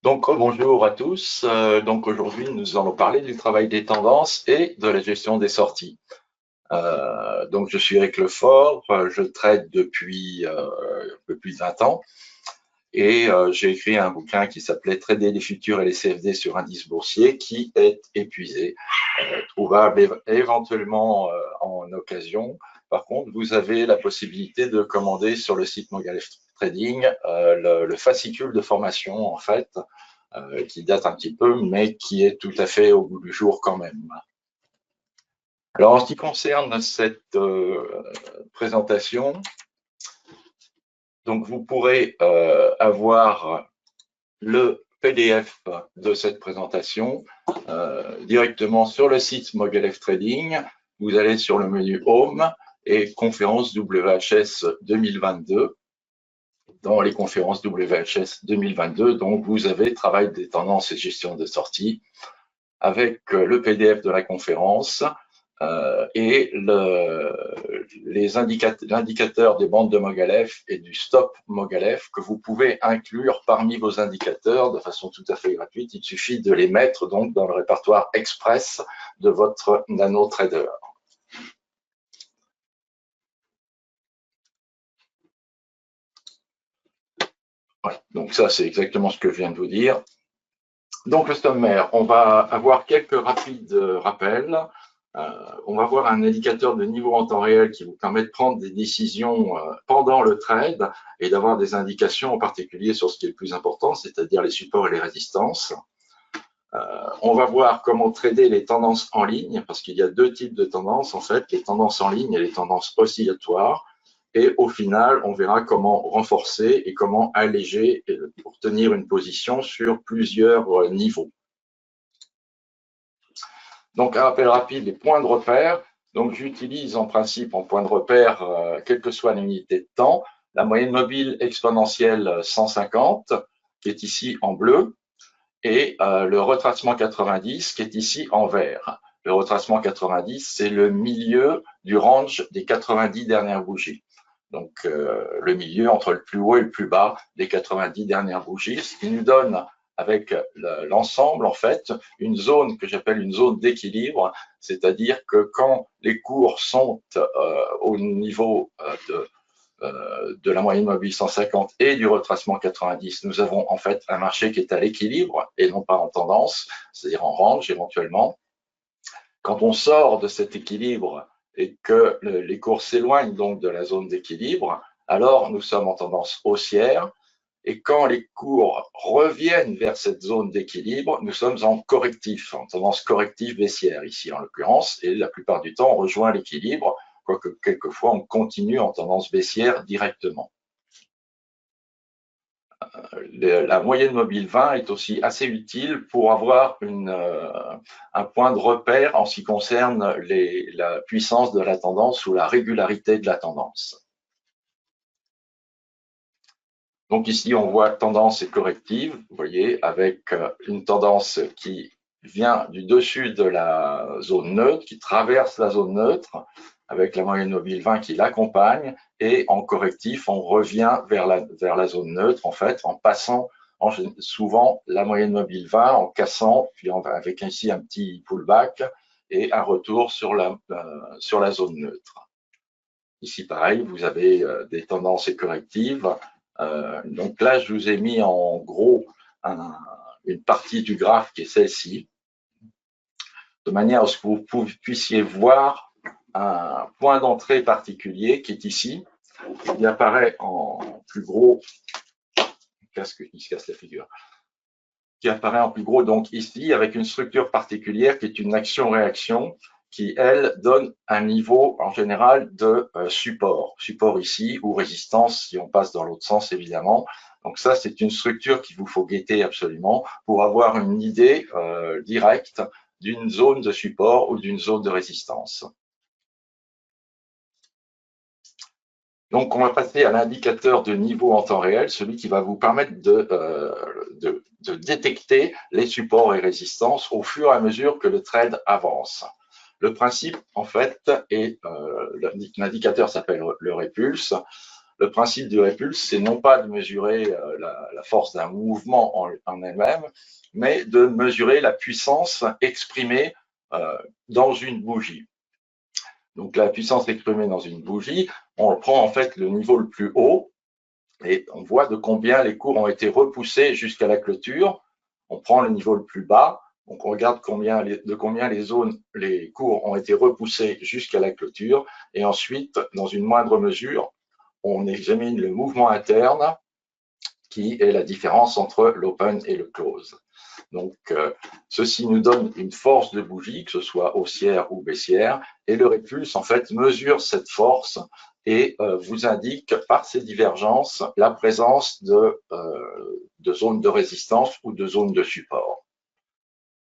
Donc, bonjour à tous. Donc, aujourd'hui, nous allons parler du travail des tendances et de la gestion des sorties. Donc, je suis Eric Lefort, je trade depuis un peu plus de 20 ans et j'ai écrit un bouquin qui s'appelait Trader les futurs et les CFD sur indice boursier qui est épuisé, trouvable éventuellement en occasion. Par contre, vous avez la possibilité de commander sur le site Mogalef Trading le fascicule de formation, en fait, qui date un petit peu, mais qui est tout à fait au goût du jour quand même. Alors, en ce qui concerne cette présentation, donc vous pourrez avoir le PDF de cette présentation directement sur le site Mogalef Trading. Vous allez sur le menu Home et conférence WHS 2022. Dans les conférences WHS 2022, donc vous avez travail des tendances et gestion de sortie avec le PDF de la conférence et l'indicateur des bandes de Mogalef et du stop Mogalef que vous pouvez inclure parmi vos indicateurs de façon tout à fait gratuite. Il suffit de les mettre donc dans le répertoire express de votre NanoTrader. Voilà. Donc ça, c'est exactement ce que je viens de vous dire. Donc le sommaire, on va avoir quelques rapides rappels. On va voir un indicateur de niveau en temps réel qui vous permet de prendre des décisions pendant le trade et d'avoir des indications en particulier sur ce qui est le plus important, c'est-à-dire les supports et les résistances. On va voir comment trader les tendances en ligne, parce qu'il y a deux types de tendances, en fait, les tendances en ligne et les tendances oscillatoires. Et au final, on verra comment renforcer et comment alléger pour tenir une position sur plusieurs niveaux. Donc, un rappel rapide, les points de repère. Donc, j'utilise en principe en point de repère, quelle que soit l'unité de temps, la moyenne mobile exponentielle 150, qui est ici en bleu, et le retracement 90, qui est ici en vert. Le retracement 90, c'est le milieu du range des 90 dernières bougies. Donc, le milieu entre le plus haut et le plus bas des 90 dernières bougies, ce qui nous donne, avec l'ensemble, en fait, une zone que j'appelle une zone d'équilibre, c'est-à-dire que quand les cours sont au niveau de la moyenne mobile 150 et du retracement 90, nous avons en fait un marché qui est à l'équilibre et non pas en tendance, c'est-à-dire en range éventuellement. Quand on sort de cet équilibre et que les cours s'éloignent donc de la zone d'équilibre, alors nous sommes en tendance haussière. Et quand les cours reviennent vers cette zone d'équilibre, nous sommes en correctif, en tendance corrective baissière ici en l'occurrence, et la plupart du temps on rejoint l'équilibre, quoique quelquefois on continue en tendance baissière directement. La moyenne mobile 20 est aussi assez utile pour avoir un point de repère en ce qui concerne la puissance de la tendance ou la régularité de la tendance. Donc ici, on voit tendance et corrective, vous voyez, avec une tendance qui vient du dessus de la zone neutre, qui traverse la zone neutre, avec la moyenne mobile 20 qui l'accompagne, et en correctif, on revient vers la zone neutre, en fait, en passant souvent la moyenne mobile 20, en cassant, puis avec ici un petit pullback, et un retour sur la zone neutre. Ici, pareil, vous avez des tendances et correctives. Donc là, je vous ai mis en gros une partie du graphe qui est celle-ci, de manière à ce que vous puissiez voir un point d'entrée particulier qui est ici, qui apparaît en plus gros, casque qui se casse la figure, qui apparaît en plus gros donc ici avec une structure particulière qui est une action-réaction qui, elle, donne un niveau en général de support. Support ici ou résistance si on passe dans l'autre sens évidemment. Donc ça, c'est une structure qu'il vous faut guetter absolument pour avoir une idée directe d'une zone de support ou d'une zone de résistance. Donc, on va passer à l'indicateur de niveau en temps réel, celui qui va vous permettre de détecter les supports et résistances au fur et à mesure que le trade avance. Le principe, en fait, est l'indicateur s'appelle le répulse. le principe du répulse, c'est non pas de mesurer la force d'un mouvement en elle-même, mais de mesurer la puissance exprimée dans une bougie. Donc la puissance exprimée dans une bougie, on prend en fait le niveau le plus haut et on voit de combien les cours ont été repoussés jusqu'à la clôture. On prend le niveau le plus bas, donc on regarde de combien les cours ont été repoussés jusqu'à la clôture, et ensuite, dans une moindre mesure, on examine le mouvement interne, qui est la différence entre l'open et le close. Donc, ceci nous donne une force de bougie, que ce soit haussière ou baissière, et le répulse, en fait, mesure cette force et vous indique par ces divergences la présence de zones de résistance ou de zones de support.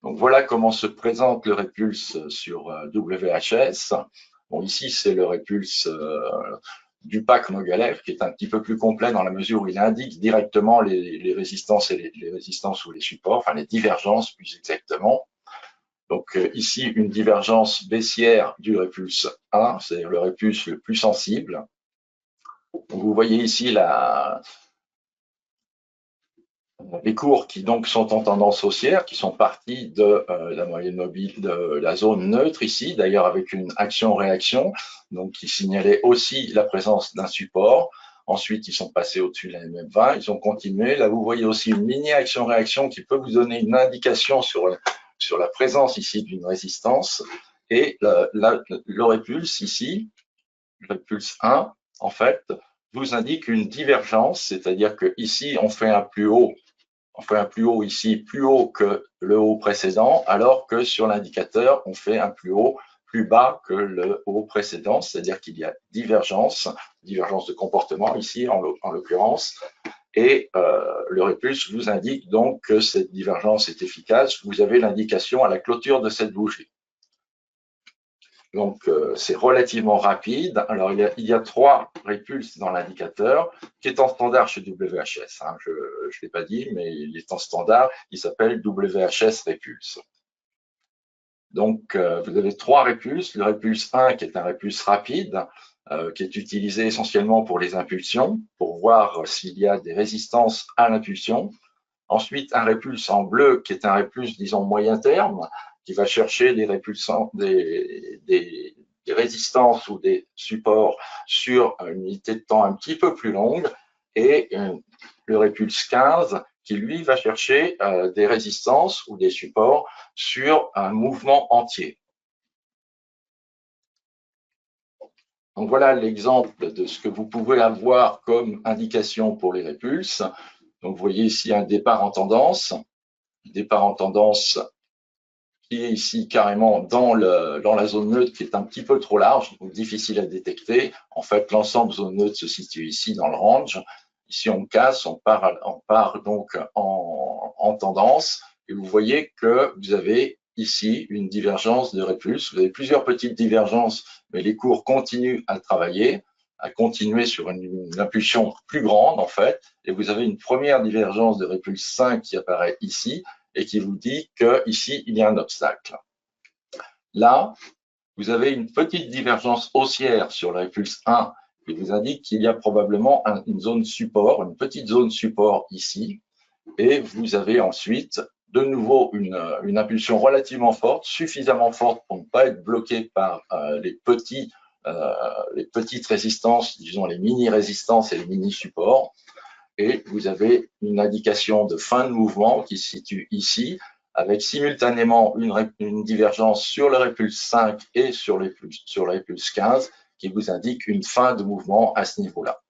Donc, voilà comment se présente le répulse sur WHS. Bon, ici, c'est le répulse du pack Mogilev, qui est un petit peu plus complet dans la mesure où il indique directement les résistances et les résistances ou les supports, enfin les divergences plus exactement. Donc ici, une divergence baissière du répulse 1, c'est-à-dire le répulse le plus sensible. Donc, vous voyez ici les cours qui donc sont en tendance haussière, qui sont partis de la moyenne mobile de la zone neutre ici, d'ailleurs avec une action-réaction, donc qui signalait aussi la présence d'un support. Ensuite, ils sont passés au-dessus de la MM20, ils ont continué. Là, vous voyez aussi une mini-action-réaction qui peut vous donner une indication sur la présence ici d'une résistance. Et le répulse ici, le répulse 1, en fait, vous indique une divergence, c'est-à-dire que ici, on fait un plus haut ici, plus haut que le haut précédent, alors que sur l'indicateur, on fait un plus haut plus bas que le haut précédent, c'est-à-dire qu'il y a divergence de comportement ici en l'occurrence, et le répulse vous indique donc que cette divergence est efficace. Vous avez l'indication à la clôture de cette bougie. Donc, c'est relativement rapide. Alors, il y a 3 répulses dans l'indicateur, qui est en standard chez WHS. Hein. Je ne l'ai pas dit, mais il est en standard. Il s'appelle WHS Répulse. Donc, vous avez 3 répulses. Le répulse 1, qui est un répulse rapide, qui est utilisé essentiellement pour les impulsions, pour voir s'il y a des résistances à l'impulsion. Ensuite, un répulse en bleu, qui est un répulse, disons, moyen terme, qui va chercher des résistances ou des supports sur une unité de temps un petit peu plus longue, et le répulse 15, qui lui va chercher des résistances ou des supports sur un mouvement entier. Donc voilà l'exemple de ce que vous pouvez avoir comme indication pour les répulses. Donc vous voyez ici un départ en tendance. Départ en tendance qui est ici carrément dans la zone neutre, qui est un petit peu trop large, donc difficile à détecter. En fait, l'ensemble zone neutre se situe ici dans le range. Ici, on casse, on part donc en tendance, et vous voyez que vous avez ici une divergence de répulse. Vous avez plusieurs petites divergences, mais les cours continuent à travailler, à continuer sur une impulsion plus grande, en fait, et vous avez une première divergence de répulse 5 qui apparaît ici, et qui vous dit qu'ici, il y a un obstacle. Là, vous avez une petite divergence haussière sur le répulse 1 qui vous indique qu'il y a probablement une zone support, une petite zone support ici, et vous avez ensuite de nouveau une impulsion relativement forte, suffisamment forte pour ne pas être bloqué par les petites résistances, disons les mini-résistances et les mini-supports, et vous avez une indication de fin de mouvement qui se situe ici, avec simultanément une divergence sur le répulse 5 et sur le répulse 15, qui vous indique une fin de mouvement à ce niveau-là.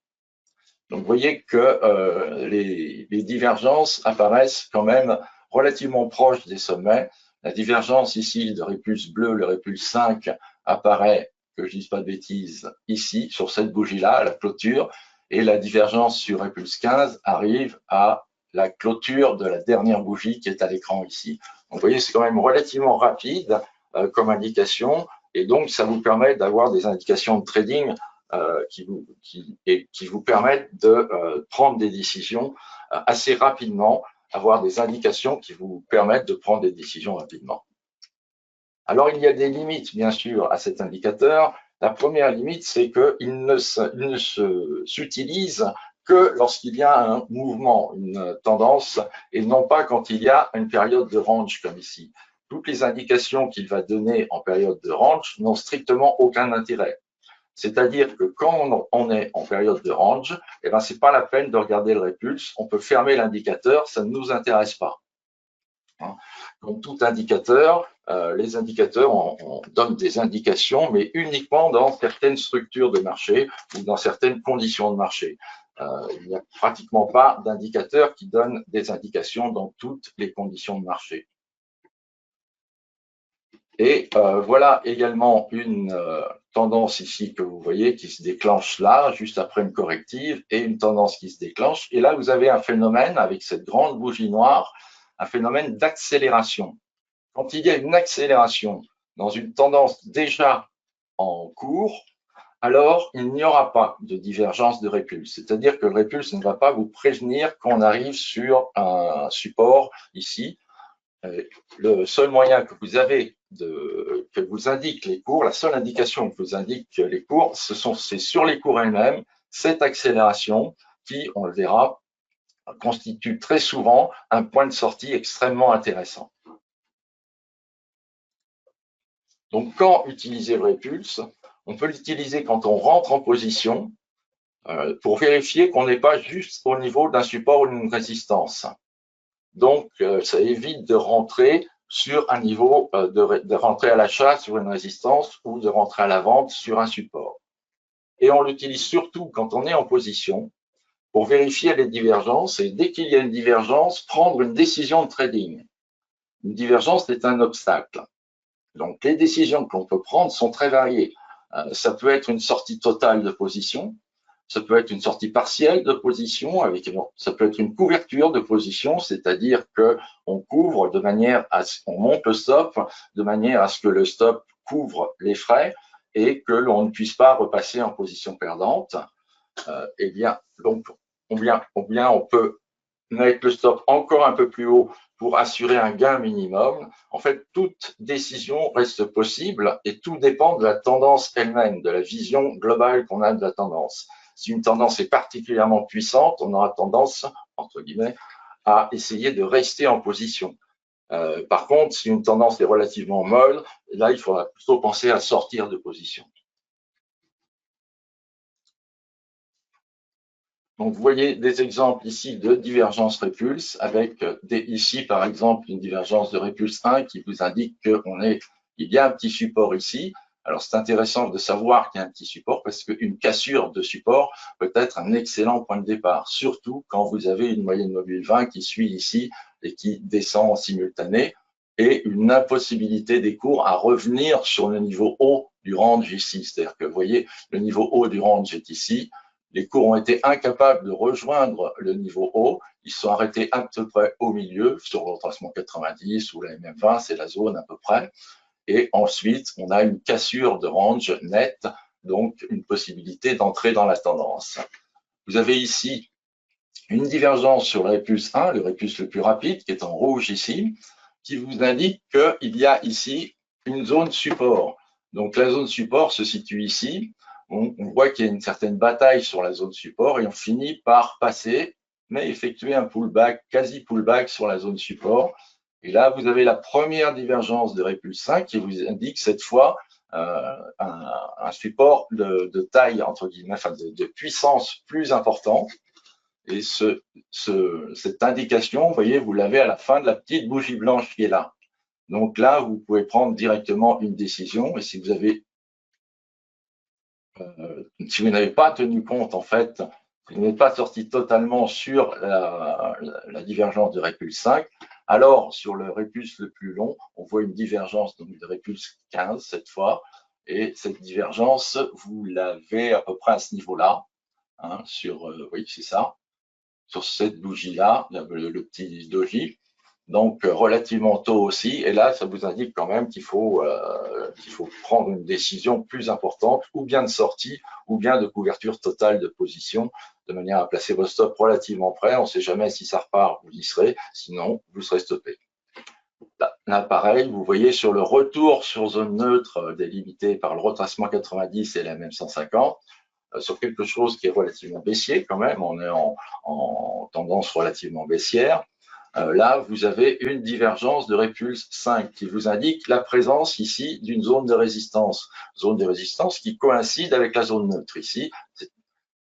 Donc, vous voyez que les divergences apparaissent quand même relativement proches des sommets. La divergence ici de répulse bleu, le répulse 5, apparaît, que je ne dise pas de bêtises, ici, sur cette bougie-là, à la clôture, et la divergence sur répulse 15 arrive à la clôture de la dernière bougie qui est à l'écran ici. Donc, vous voyez, c'est quand même relativement rapide comme indication, et donc ça vous permet d'avoir des indications de trading qui vous permettent de prendre des décisions assez rapidement, avoir des indications qui vous permettent de prendre des décisions rapidement. Alors, il y a des limites, bien sûr, à cet indicateur. La première limite, c'est qu'il ne s'utilise que lorsqu'il y a un mouvement, une tendance, et non pas quand il y a une période de range comme ici. Toutes les indications qu'il va donner en période de range n'ont strictement aucun intérêt. C'est-à-dire que quand on est en période de range, eh ben, c'est pas la peine de regarder le répulse. On peut fermer l'indicateur, ça ne nous intéresse pas. Comme tout indicateur, les indicateurs on donne des indications, mais uniquement dans certaines structures de marché ou dans certaines conditions de marché. Il n'y a pratiquement pas d'indicateurs qui donnent des indications dans toutes les conditions de marché. Et voilà également une tendance ici que vous voyez qui se déclenche là, juste après une corrective, et une tendance qui se déclenche. Et là, vous avez un phénomène avec cette grande bougie noire, un phénomène d'accélération. Quand il y a une accélération dans une tendance déjà en cours, alors il n'y aura pas de divergence de répulse. C'est-à-dire que le répulse ne va pas vous prévenir qu'on arrive sur un support ici. Le seul moyen que vous avez que vous indique les cours, la seule indication que vous indique les cours, c'est sur les cours elles-mêmes, cette accélération qui, on le verra, constitue très souvent un point de sortie extrêmement intéressant. Donc, quand utiliser le répulse? On peut l'utiliser quand on rentre en position pour vérifier qu'on n'est pas juste au niveau d'un support ou d'une résistance. Donc, ça évite de rentrer sur un niveau, de rentrer à l'achat sur une résistance ou de rentrer à la vente sur un support. Et on l'utilise surtout quand on est en position pour vérifier les divergences et dès qu'il y a une divergence, prendre une décision de trading. Une divergence est un obstacle. Donc, les décisions qu'on peut prendre sont très variées. Ça peut être une sortie totale de position, ça peut être une sortie partielle de position, ça peut être une couverture de position, c'est-à-dire qu'on couvre de manière on monte le stop de manière à ce que le stop couvre les frais et que l'on ne puisse pas repasser en position perdante. Eh bien, donc, on peut mettre le stop encore un peu plus haut pour assurer un gain minimum. En fait, toute décision reste possible et tout dépend de la tendance elle-même, de la vision globale qu'on a de la tendance. Si une tendance est particulièrement puissante, on aura tendance, entre guillemets, à essayer de rester en position. Par contre, si une tendance est relativement molle, là, il faudra plutôt penser à sortir de position. Donc, vous voyez des exemples ici de divergence répulse avec ici, par exemple, une divergence de répulse 1 qui vous indique qu'il y a un petit support ici. Alors, c'est intéressant de savoir qu'il y a un petit support parce qu'une cassure de support peut être un excellent point de départ, surtout quand vous avez une moyenne mobile 20 qui suit ici et qui descend en simultané et une impossibilité des cours à revenir sur le niveau haut du range ici. C'est-à-dire que, vous voyez, le niveau haut du range est ici. Les cours ont été incapables de rejoindre le niveau haut. Ils sont arrêtés à peu près au milieu, sur le retracement 90 ou la MM20, c'est la zone à peu près. Et ensuite, on a une cassure de range nette, donc une possibilité d'entrer dans la tendance. Vous avez ici une divergence sur le répulse 1, le répulse le plus rapide, qui est en rouge ici, qui vous indique qu'il y a ici une zone support. Donc la zone support se situe ici. On voit qu'il y a une certaine bataille sur la zone support et on finit par passer, mais effectuer un pullback, quasi pullback sur la zone support. Et là, vous avez la première divergence de répulse 5 qui vous indique cette fois un support de taille, entre guillemets, enfin de puissance plus importante. Et cette indication, vous voyez, vous l'avez à la fin de la petite bougie blanche qui est là. Donc là, vous pouvez prendre directement une décision. Et si vous n'avez pas tenu compte, en fait, si vous n'êtes pas sorti totalement sur la divergence de répulse 5, alors sur le répulse le plus long, on voit une divergence donc, de répulse 15 cette fois. Et cette divergence, vous l'avez à peu près à ce niveau-là. Hein, oui, c'est ça. Sur cette bougie-là, le petit doji. Donc, relativement tôt aussi. Et là, ça vous indique quand même qu'il faut prendre une décision plus importante, ou bien de sortie, ou bien de couverture totale de position, de manière à placer vos stops relativement près. On ne sait jamais si ça repart, vous y serez. Sinon, vous serez stoppé. Là, pareil, vous voyez sur le retour sur zone neutre délimitée par le retracement 90 et la même 150, sur quelque chose qui est relativement baissier quand même, on est en tendance relativement baissière. Là, vous avez une divergence de répulse 5 qui vous indique la présence ici d'une zone de résistance qui coïncide avec la zone neutre ici.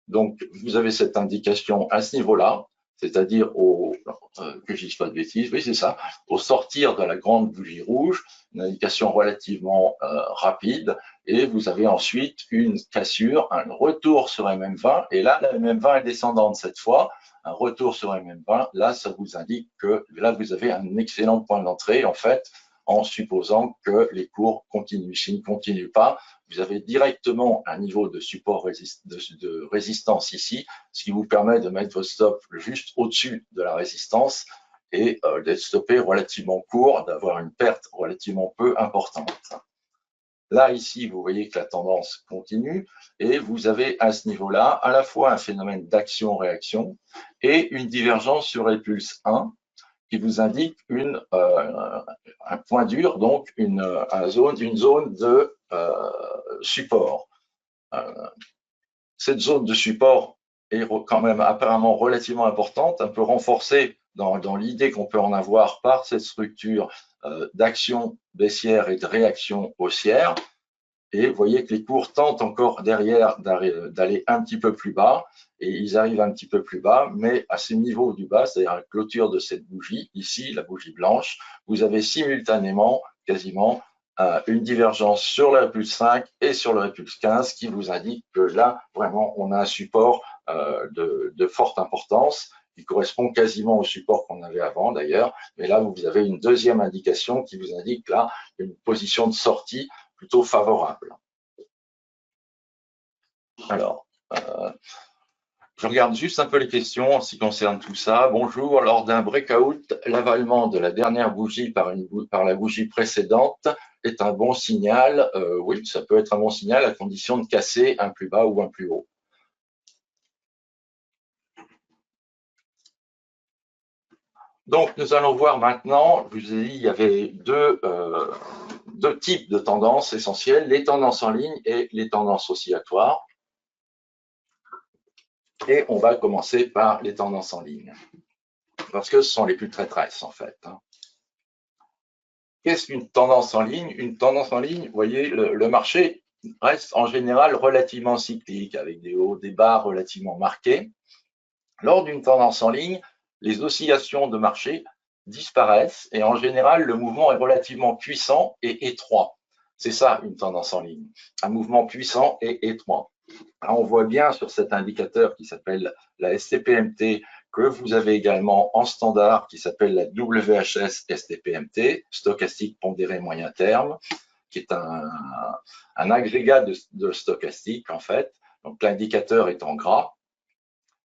Donc, vous avez cette indication à ce niveau-là, c'est-à-dire que je ne dise pas de bêtises, oui, c'est ça, au sortir de la grande bougie rouge, une indication relativement rapide, et vous avez ensuite une cassure, un retour sur MM20, et là, la MM20 est descendante cette fois, un retour sur MM20, là, ça vous indique que là, vous avez un excellent point d'entrée, en fait, en supposant que les cours continuent. S'ils ne continuent pas, vous avez directement un niveau de support de résistance ici, ce qui vous permet de mettre votre stop juste au-dessus de la résistance et d'être stoppé relativement court, d'avoir une perte relativement peu importante. Là, ici, vous voyez que la tendance continue et vous avez à ce niveau-là à la fois un phénomène d'action-réaction et une divergence sur Repulse 1 qui vous indique un point dur, donc une zone de support. Cette zone de support est quand même apparemment relativement importante, un peu renforcée dans l'idée qu'on peut en avoir par cette structure d'action baissière et de réaction haussière. Et vous voyez que les cours tentent encore derrière d'aller un petit peu plus bas, et ils arrivent un petit peu plus bas, mais à ce niveau du bas, c'est-à-dire la clôture de cette bougie, ici, la bougie blanche, vous avez simultanément, quasiment, une divergence sur le Repulse 5 et sur le Repulse 15 qui vous indique que là, vraiment, on a un support de forte importance qui correspond quasiment au support qu'on avait avant d'ailleurs, mais là, vous avez une deuxième indication qui vous indique là une position de sortie plutôt favorable. Alors, je regarde juste un peu les questions en ce qui concerne tout ça. Bonjour, lors d'un breakout, l'avalement de la dernière bougie par la bougie précédente est un bon signal. Oui, ça peut être un bon signal à condition de casser un plus bas ou un plus haut. Donc, nous allons voir maintenant, je vous ai dit, il y avait deux types de tendances essentielles, les tendances en ligne et les tendances oscillatoires. Et on va commencer par les tendances en ligne, parce que ce sont les plus traîtresses en fait. Qu'est-ce qu'une tendance en ligne? Une tendance en ligne, vous voyez, le marché reste en général relativement cyclique, avec des hauts, des bas relativement marqués. Lors d'une tendance en ligne, les oscillations de marché disparaissent et en général, le mouvement est relativement puissant et étroit. C'est ça, une tendance en ligne, un mouvement puissant et étroit. Alors, on voit bien sur cet indicateur qui s'appelle la STPMT que vous avez également en standard qui s'appelle la WHS STPMT, stochastique pondéré moyen terme, qui est un agrégat de stochastique en fait. Donc l'indicateur est en gras.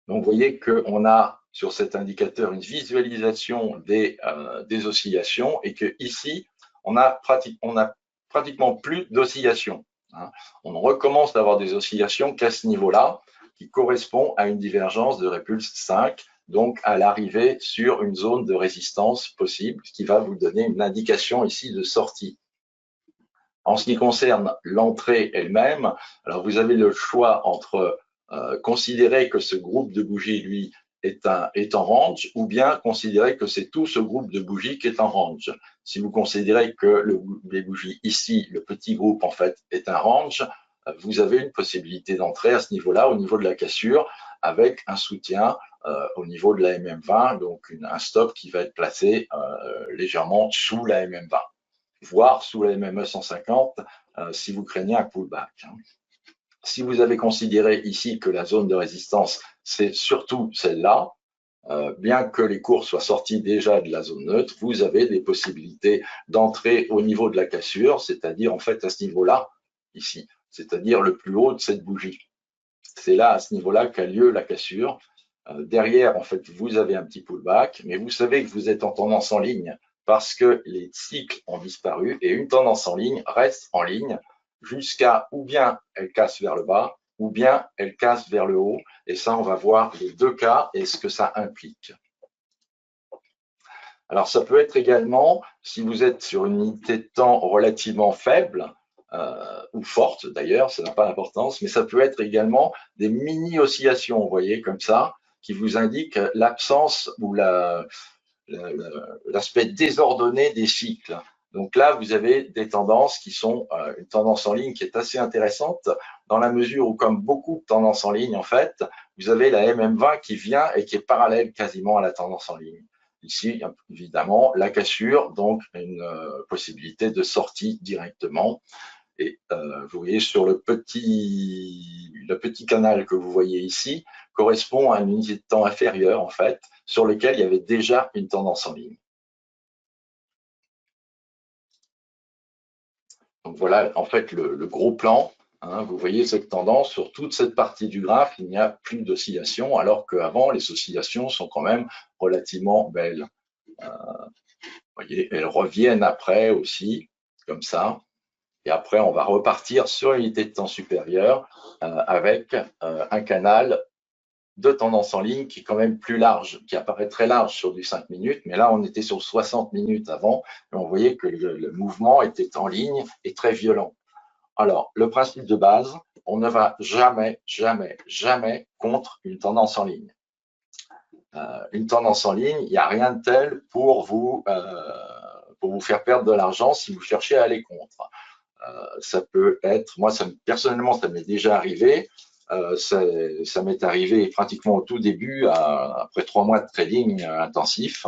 Donc vous voyez qu'on a sur cet indicateur une visualisation des oscillations et que ici on a pratiquement plus d'oscillations. On recommence d'avoir des oscillations qu'à ce niveau-là, qui correspond à une divergence de Repulse 5, donc à l'arrivée sur une zone de résistance possible, ce qui va vous donner une indication ici de sortie. En ce qui concerne l'entrée elle-même, alors vous avez le choix entre considérer que ce groupe de bougies, lui, est en range, ou bien considérer que c'est tout ce groupe de bougies qui est en range. Si vous considérez que les bougies ici, le petit groupe en fait, est un range, vous avez une possibilité d'entrée à ce niveau-là, au niveau de la cassure, avec un soutien au niveau de la MM20, donc un stop qui va être placé légèrement sous la MM20, voire sous la MME 150 si vous craignez un pullback. Si vous avez considéré ici que la zone de résistance, c'est surtout celle-là, bien que les cours soient sortis déjà de la zone neutre, vous avez des possibilités d'entrer au niveau de la cassure, c'est-à-dire en fait à ce niveau-là, ici, c'est-à-dire le plus haut de cette bougie. C'est là, à ce niveau-là, qu'a lieu la cassure. Derrière, en fait, vous avez un petit pullback, mais vous savez que vous êtes en tendance en ligne parce que les cycles ont disparu et une tendance en ligne reste en ligne jusqu'à ou bien elle casse vers le bas ou bien elle casse vers le haut. Et ça, on va voir les deux cas et ce que ça implique. Alors, ça peut être également, si vous êtes sur une unité de temps relativement faible, ou forte d'ailleurs, ça n'a pas d'importance, mais ça peut être également des mini-oscillations, vous voyez, comme ça, qui vous indiquent l'absence ou l'aspect désordonné des cycles. Donc là, vous avez des tendances qui sont une tendance en ligne qui est assez intéressante dans la mesure où, comme beaucoup de tendances en ligne, en fait, vous avez la MM20 qui vient et qui est parallèle quasiment à la tendance en ligne. Ici, évidemment, la cassure, donc une possibilité de sortie directement. Et vous voyez sur le petit canal que vous voyez ici correspond à une unité de temps inférieure, en fait, sur lequel il y avait déjà une tendance en ligne. Donc voilà, en fait, le gros plan. Hein, vous voyez cette tendance sur toute cette partie du graphe, il n'y a plus d'oscillation, alors qu'avant, les oscillations sont quand même relativement belles. Vous voyez, elles reviennent après aussi, comme ça. Et après, on va repartir sur l'unité de temps supérieure avec un canal de tendance en ligne qui est quand même plus large, qui apparaît très large sur du 5 minutes, mais là, on était sur 60 minutes avant, et on voyait que le mouvement était en ligne et très violent. Alors, le principe de base, on ne va jamais, jamais, jamais contre une tendance en ligne. Une tendance en ligne, il n'y a rien de tel pour vous faire perdre de l'argent si vous cherchez à aller contre. Ça peut être, moi, personnellement, ça m'est déjà arrivé. Ça m'est arrivé pratiquement au tout début, après 3 mois de trading intensif.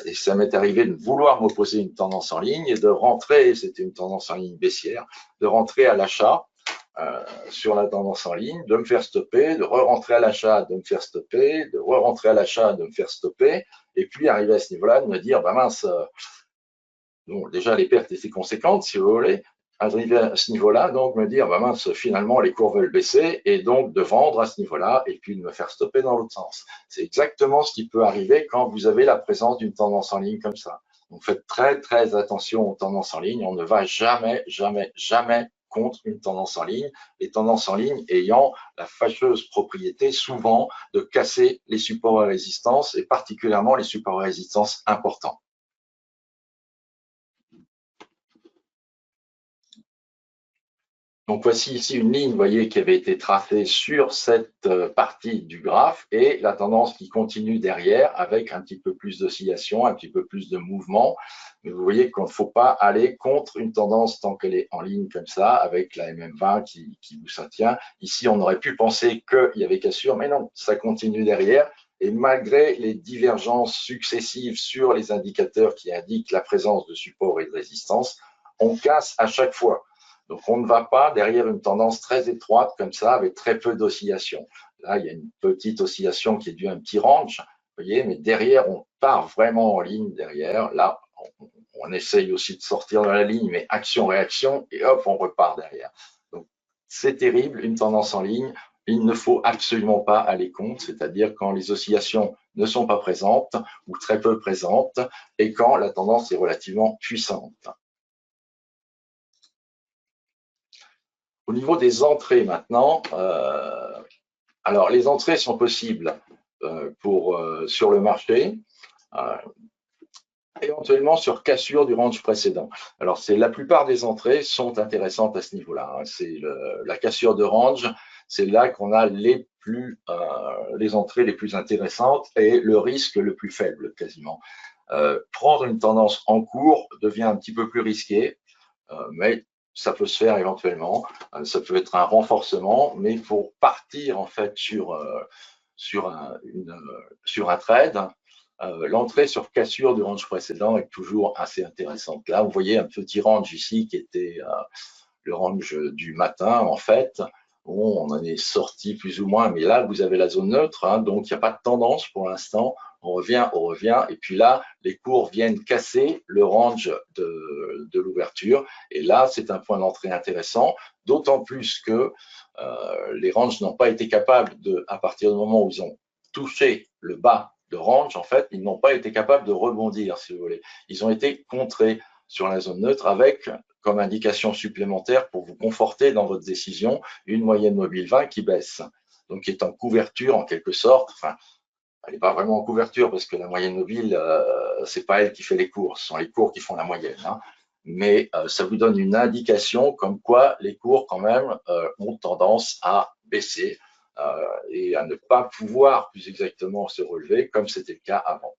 Et ça m'est arrivé de vouloir m'opposer une tendance en ligne et de rentrer, c'était une tendance en ligne baissière, de rentrer à l'achat sur la tendance en ligne, de me faire stopper, de re-rentrer à l'achat, de me faire stopper, de re-rentrer à l'achat, de me faire stopper, et puis arriver à ce niveau-là, de me dire, bah mince, bon, déjà les pertes étaient conséquentes, si vous voulez, arriver à ce niveau-là, donc me dire, bah mince, finalement les cours veulent baisser, et donc de vendre à ce niveau-là, et puis de me faire stopper dans l'autre sens. C'est exactement ce qui peut arriver quand vous avez la présence d'une tendance en ligne comme ça. Donc faites très très attention aux tendances en ligne, on ne va jamais, jamais, jamais contre une tendance en ligne, les tendances en ligne ayant la fâcheuse propriété souvent de casser les supports à résistance, et particulièrement les supports à résistance importants. Donc voici ici une ligne, vous voyez, qui avait été tracée sur cette partie du graphe et la tendance qui continue derrière avec un petit peu plus d'oscillation, un petit peu plus de mouvement. Mais vous voyez qu'il ne faut pas aller contre une tendance tant qu'elle est en ligne comme ça, avec la MM20 qui vous soutient. Ici, on aurait pu penser qu'il y avait cassure, mais non, ça continue derrière. Et malgré les divergences successives sur les indicateurs qui indiquent la présence de support et de résistance, on casse à chaque fois. Donc, on ne va pas derrière une tendance très étroite comme ça, avec très peu d'oscillation. Là, il y a une petite oscillation qui est due à un petit range, vous voyez, mais derrière, on part vraiment en ligne derrière. Là, on essaye aussi de sortir de la ligne, mais action-réaction, et hop, on repart derrière. Donc, c'est terrible, une tendance en ligne. Il ne faut absolument pas aller contre, c'est-à-dire quand les oscillations ne sont pas présentes ou très peu présentes, et quand la tendance est relativement puissante. Au niveau des entrées maintenant, alors les entrées sont possibles sur le marché, éventuellement sur cassure du range précédent. Alors la plupart des entrées sont intéressantes à ce niveau-là. Hein. C'est la cassure de range, c'est là qu'on a les entrées les plus intéressantes et le risque le plus faible quasiment. Prendre une tendance en cours devient un petit peu plus risqué, mais ça peut se faire éventuellement. Ça peut être un renforcement, mais pour partir en fait sur un trade, l'entrée sur cassure du range précédent est toujours assez intéressante. Là, vous voyez un petit range ici qui était le range du matin en fait. Bon, on en est sorti plus ou moins, mais là, vous avez la zone neutre, hein, donc il n'y a pas de tendance pour l'instant. On revient, et puis là, les cours viennent casser le range de l'ouverture, et là, c'est un point d'entrée intéressant, d'autant plus que les ranges n'ont pas été capables à partir du moment où ils ont touché le bas de range, en fait, ils n'ont pas été capables de rebondir, si vous voulez. Ils ont été contrés sur la zone neutre avec comme indication supplémentaire pour vous conforter dans votre décision, une moyenne mobile 20 qui baisse, donc qui est en couverture en quelque sorte. Enfin, Elle n'est pas vraiment en couverture parce que la moyenne mobile, c'est pas elle qui fait les cours, ce sont les cours qui font la moyenne. Hein. Mais ça vous donne une indication comme quoi les cours quand même ont tendance à baisser et à ne pas pouvoir plus exactement se relever comme c'était le cas avant.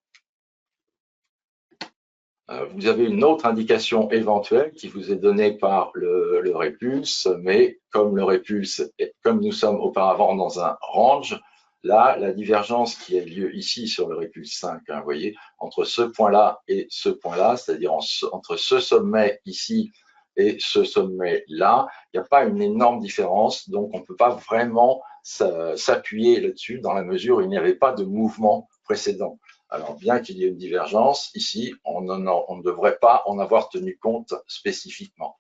Vous avez une autre indication éventuelle qui vous est donnée par le répulse, mais comme le répulse, comme nous sommes auparavant dans un range, là, la divergence qui a lieu ici sur le répulse 5, hein, vous voyez, entre ce point-là et ce point-là, c'est-à-dire entre ce sommet ici et ce sommet-là, il n'y a pas une énorme différence, donc on ne peut pas vraiment s'appuyer là-dessus dans la mesure où il n'y avait pas de mouvement précédent. Alors, bien qu'il y ait une divergence, ici, on ne devrait pas en avoir tenu compte spécifiquement.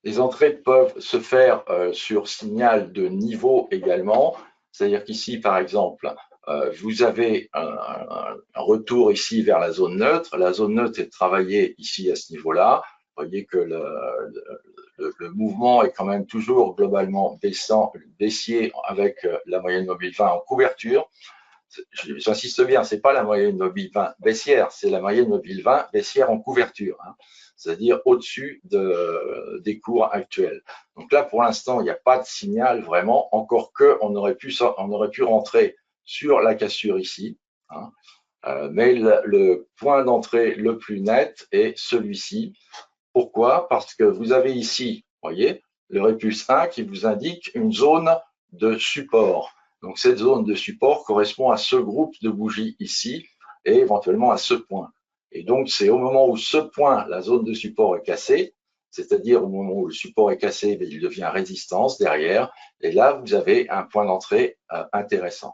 Les entrées peuvent se faire sur signal de niveau également, c'est-à-dire qu'ici, par exemple, vous avez un retour ici vers la zone neutre. La zone neutre est travaillée ici à ce niveau-là. Vous voyez que le mouvement est quand même toujours globalement baissier avec la moyenne mobile 20 en couverture. J'insiste bien, c'est pas la moyenne mobile 20 baissière, c'est la moyenne mobile 20 baissière en couverture, hein, c'est-à-dire au-dessus des cours actuels. Donc là, pour l'instant, il n'y a pas de signal vraiment, encore qu'on aurait pu rentrer sur la cassure ici, hein, mais le point d'entrée le plus net est celui-ci. Pourquoi? Parce que vous avez ici, vous voyez, le répulse 1 qui vous indique une zone de support. Donc cette zone de support correspond à ce groupe de bougies ici et éventuellement à ce point. Et donc c'est au moment où ce point, la zone de support est cassée, c'est-à-dire au moment où le support est cassé, il devient résistance derrière, et là vous avez un point d'entrée intéressant.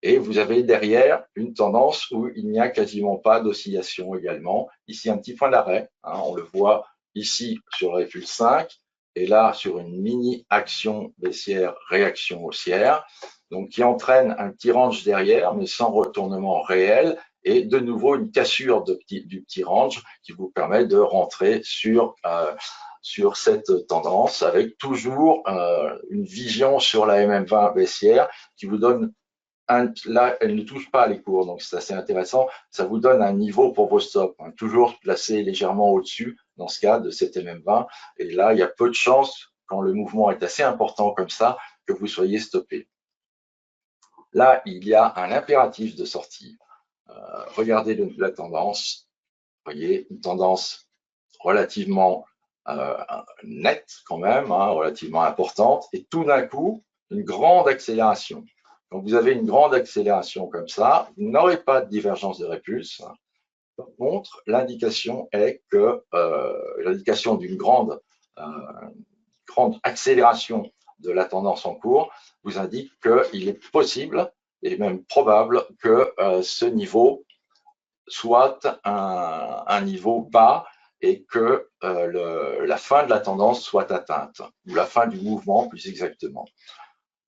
Et vous avez derrière une tendance où il n'y a quasiment pas d'oscillation également. Ici, un petit point d'arrêt, hein, on le voit ici sur le répulse 5, et là sur une mini-action baissière, réaction haussière, donc qui entraîne un petit range derrière, mais sans retournement réel, et de nouveau une cassure du petit range qui vous permet de rentrer sur cette tendance avec toujours une vision sur la MM20 baissière qui vous donne là, elle ne touche pas les cours, donc c'est assez intéressant. Ça vous donne un niveau pour vos stops, hein, toujours placé légèrement au-dessus, dans ce cas, de cet MM20. Et là, il y a peu de chances, quand le mouvement est assez important comme ça, que vous soyez stoppé. Là, il y a un impératif de sortie. Regardez la tendance. Vous voyez, une tendance relativement nette quand même, hein, relativement importante. Et tout d'un coup, une grande accélération. Quand vous avez une grande accélération comme ça, vous n'aurez pas de divergence de répulse. Par contre, l'indication est que l'indication d'une grande accélération de la tendance en cours vous indique qu'il est possible et même probable que ce niveau soit un niveau bas et que la fin de la tendance soit atteinte, ou la fin du mouvement plus exactement.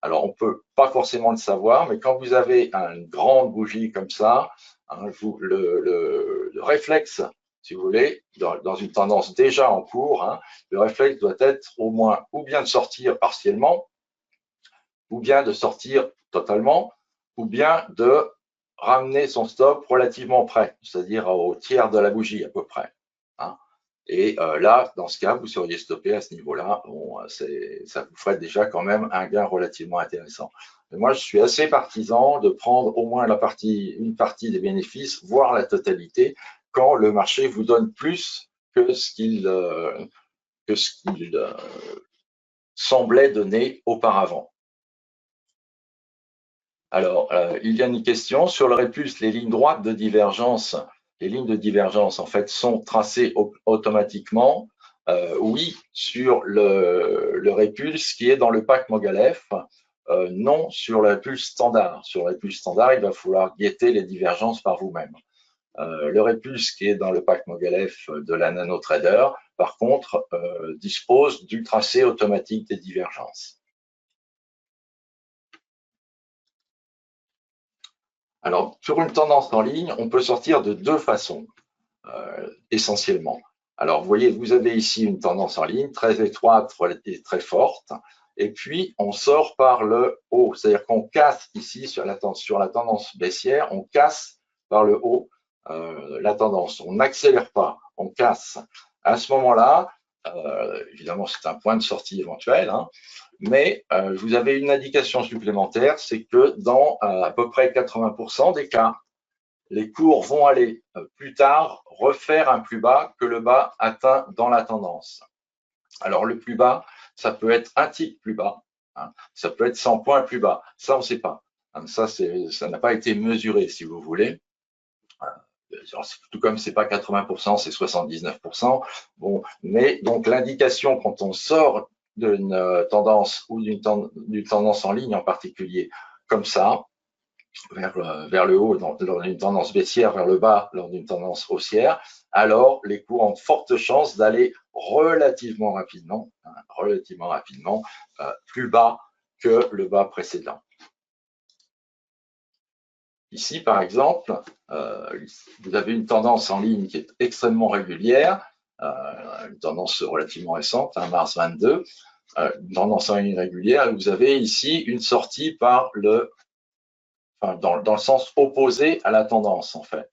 Alors, on ne peut pas forcément le savoir, mais quand vous avez une grande bougie comme ça, hein, le réflexe, si vous voulez, dans une tendance déjà en cours, hein, le réflexe doit être au moins ou bien de sortir partiellement, ou bien de sortir totalement, ou bien de ramener son stop relativement près, c'est-à-dire au tiers de la bougie à peu près. Hein. Et là, dans ce cas, vous seriez stoppé à ce niveau-là. Bon, ça vous ferait déjà quand même un gain relativement intéressant. Mais moi, je suis assez partisan de prendre au moins une partie des bénéfices, voire la totalité, quand le marché vous donne plus que ce qu'il semblait donner auparavant. Alors, il y a une question sur le répulse, les lignes droites de divergence. Les lignes de divergence, en fait, sont tracées automatiquement, oui, sur le répulse qui est dans le pack Mogalef, non sur le répulse standard. Sur le répulse standard, il va falloir guetter les divergences par vous-même. Le répulse qui est dans le pack Mogalef de la NanoTrader, par contre, dispose du tracé automatique des divergences. Alors, sur une tendance en ligne, on peut sortir de deux façons, essentiellement. Alors, vous voyez, vous avez ici une tendance en ligne très étroite et très forte, et puis on sort par le haut. C'est-à-dire qu'on casse ici sur la tendance baissière, on casse par le haut la tendance. On n'accélère pas, on casse. À ce moment-là, évidemment, c'est un point de sortie éventuel, hein, mais vous avez une indication supplémentaire, c'est que dans à peu près 80% des cas, les cours vont aller plus tard refaire un plus bas que le bas atteint dans la tendance. Alors le plus bas, ça peut être un tick plus bas, hein, ça peut être 100 points plus bas, ça on ne sait pas. Hein, ça n'a pas été mesuré, si vous voulez. Tout comme c'est pas 80%, c'est 79%. Bon, mais donc l'indication quand on sort d'une tendance ou d'une tendance en ligne en particulier, comme ça, vers le haut lors d'une tendance baissière, vers le bas lors d'une tendance haussière, alors les cours ont de fortes chances d'aller relativement rapidement plus bas que le bas précédent. Ici, par exemple, vous avez une tendance en ligne qui est extrêmement régulière, une tendance relativement récente, hein, mars 22, une tendance en ligne régulière, et vous avez ici une sortie par dans le sens opposé à la tendance, en fait,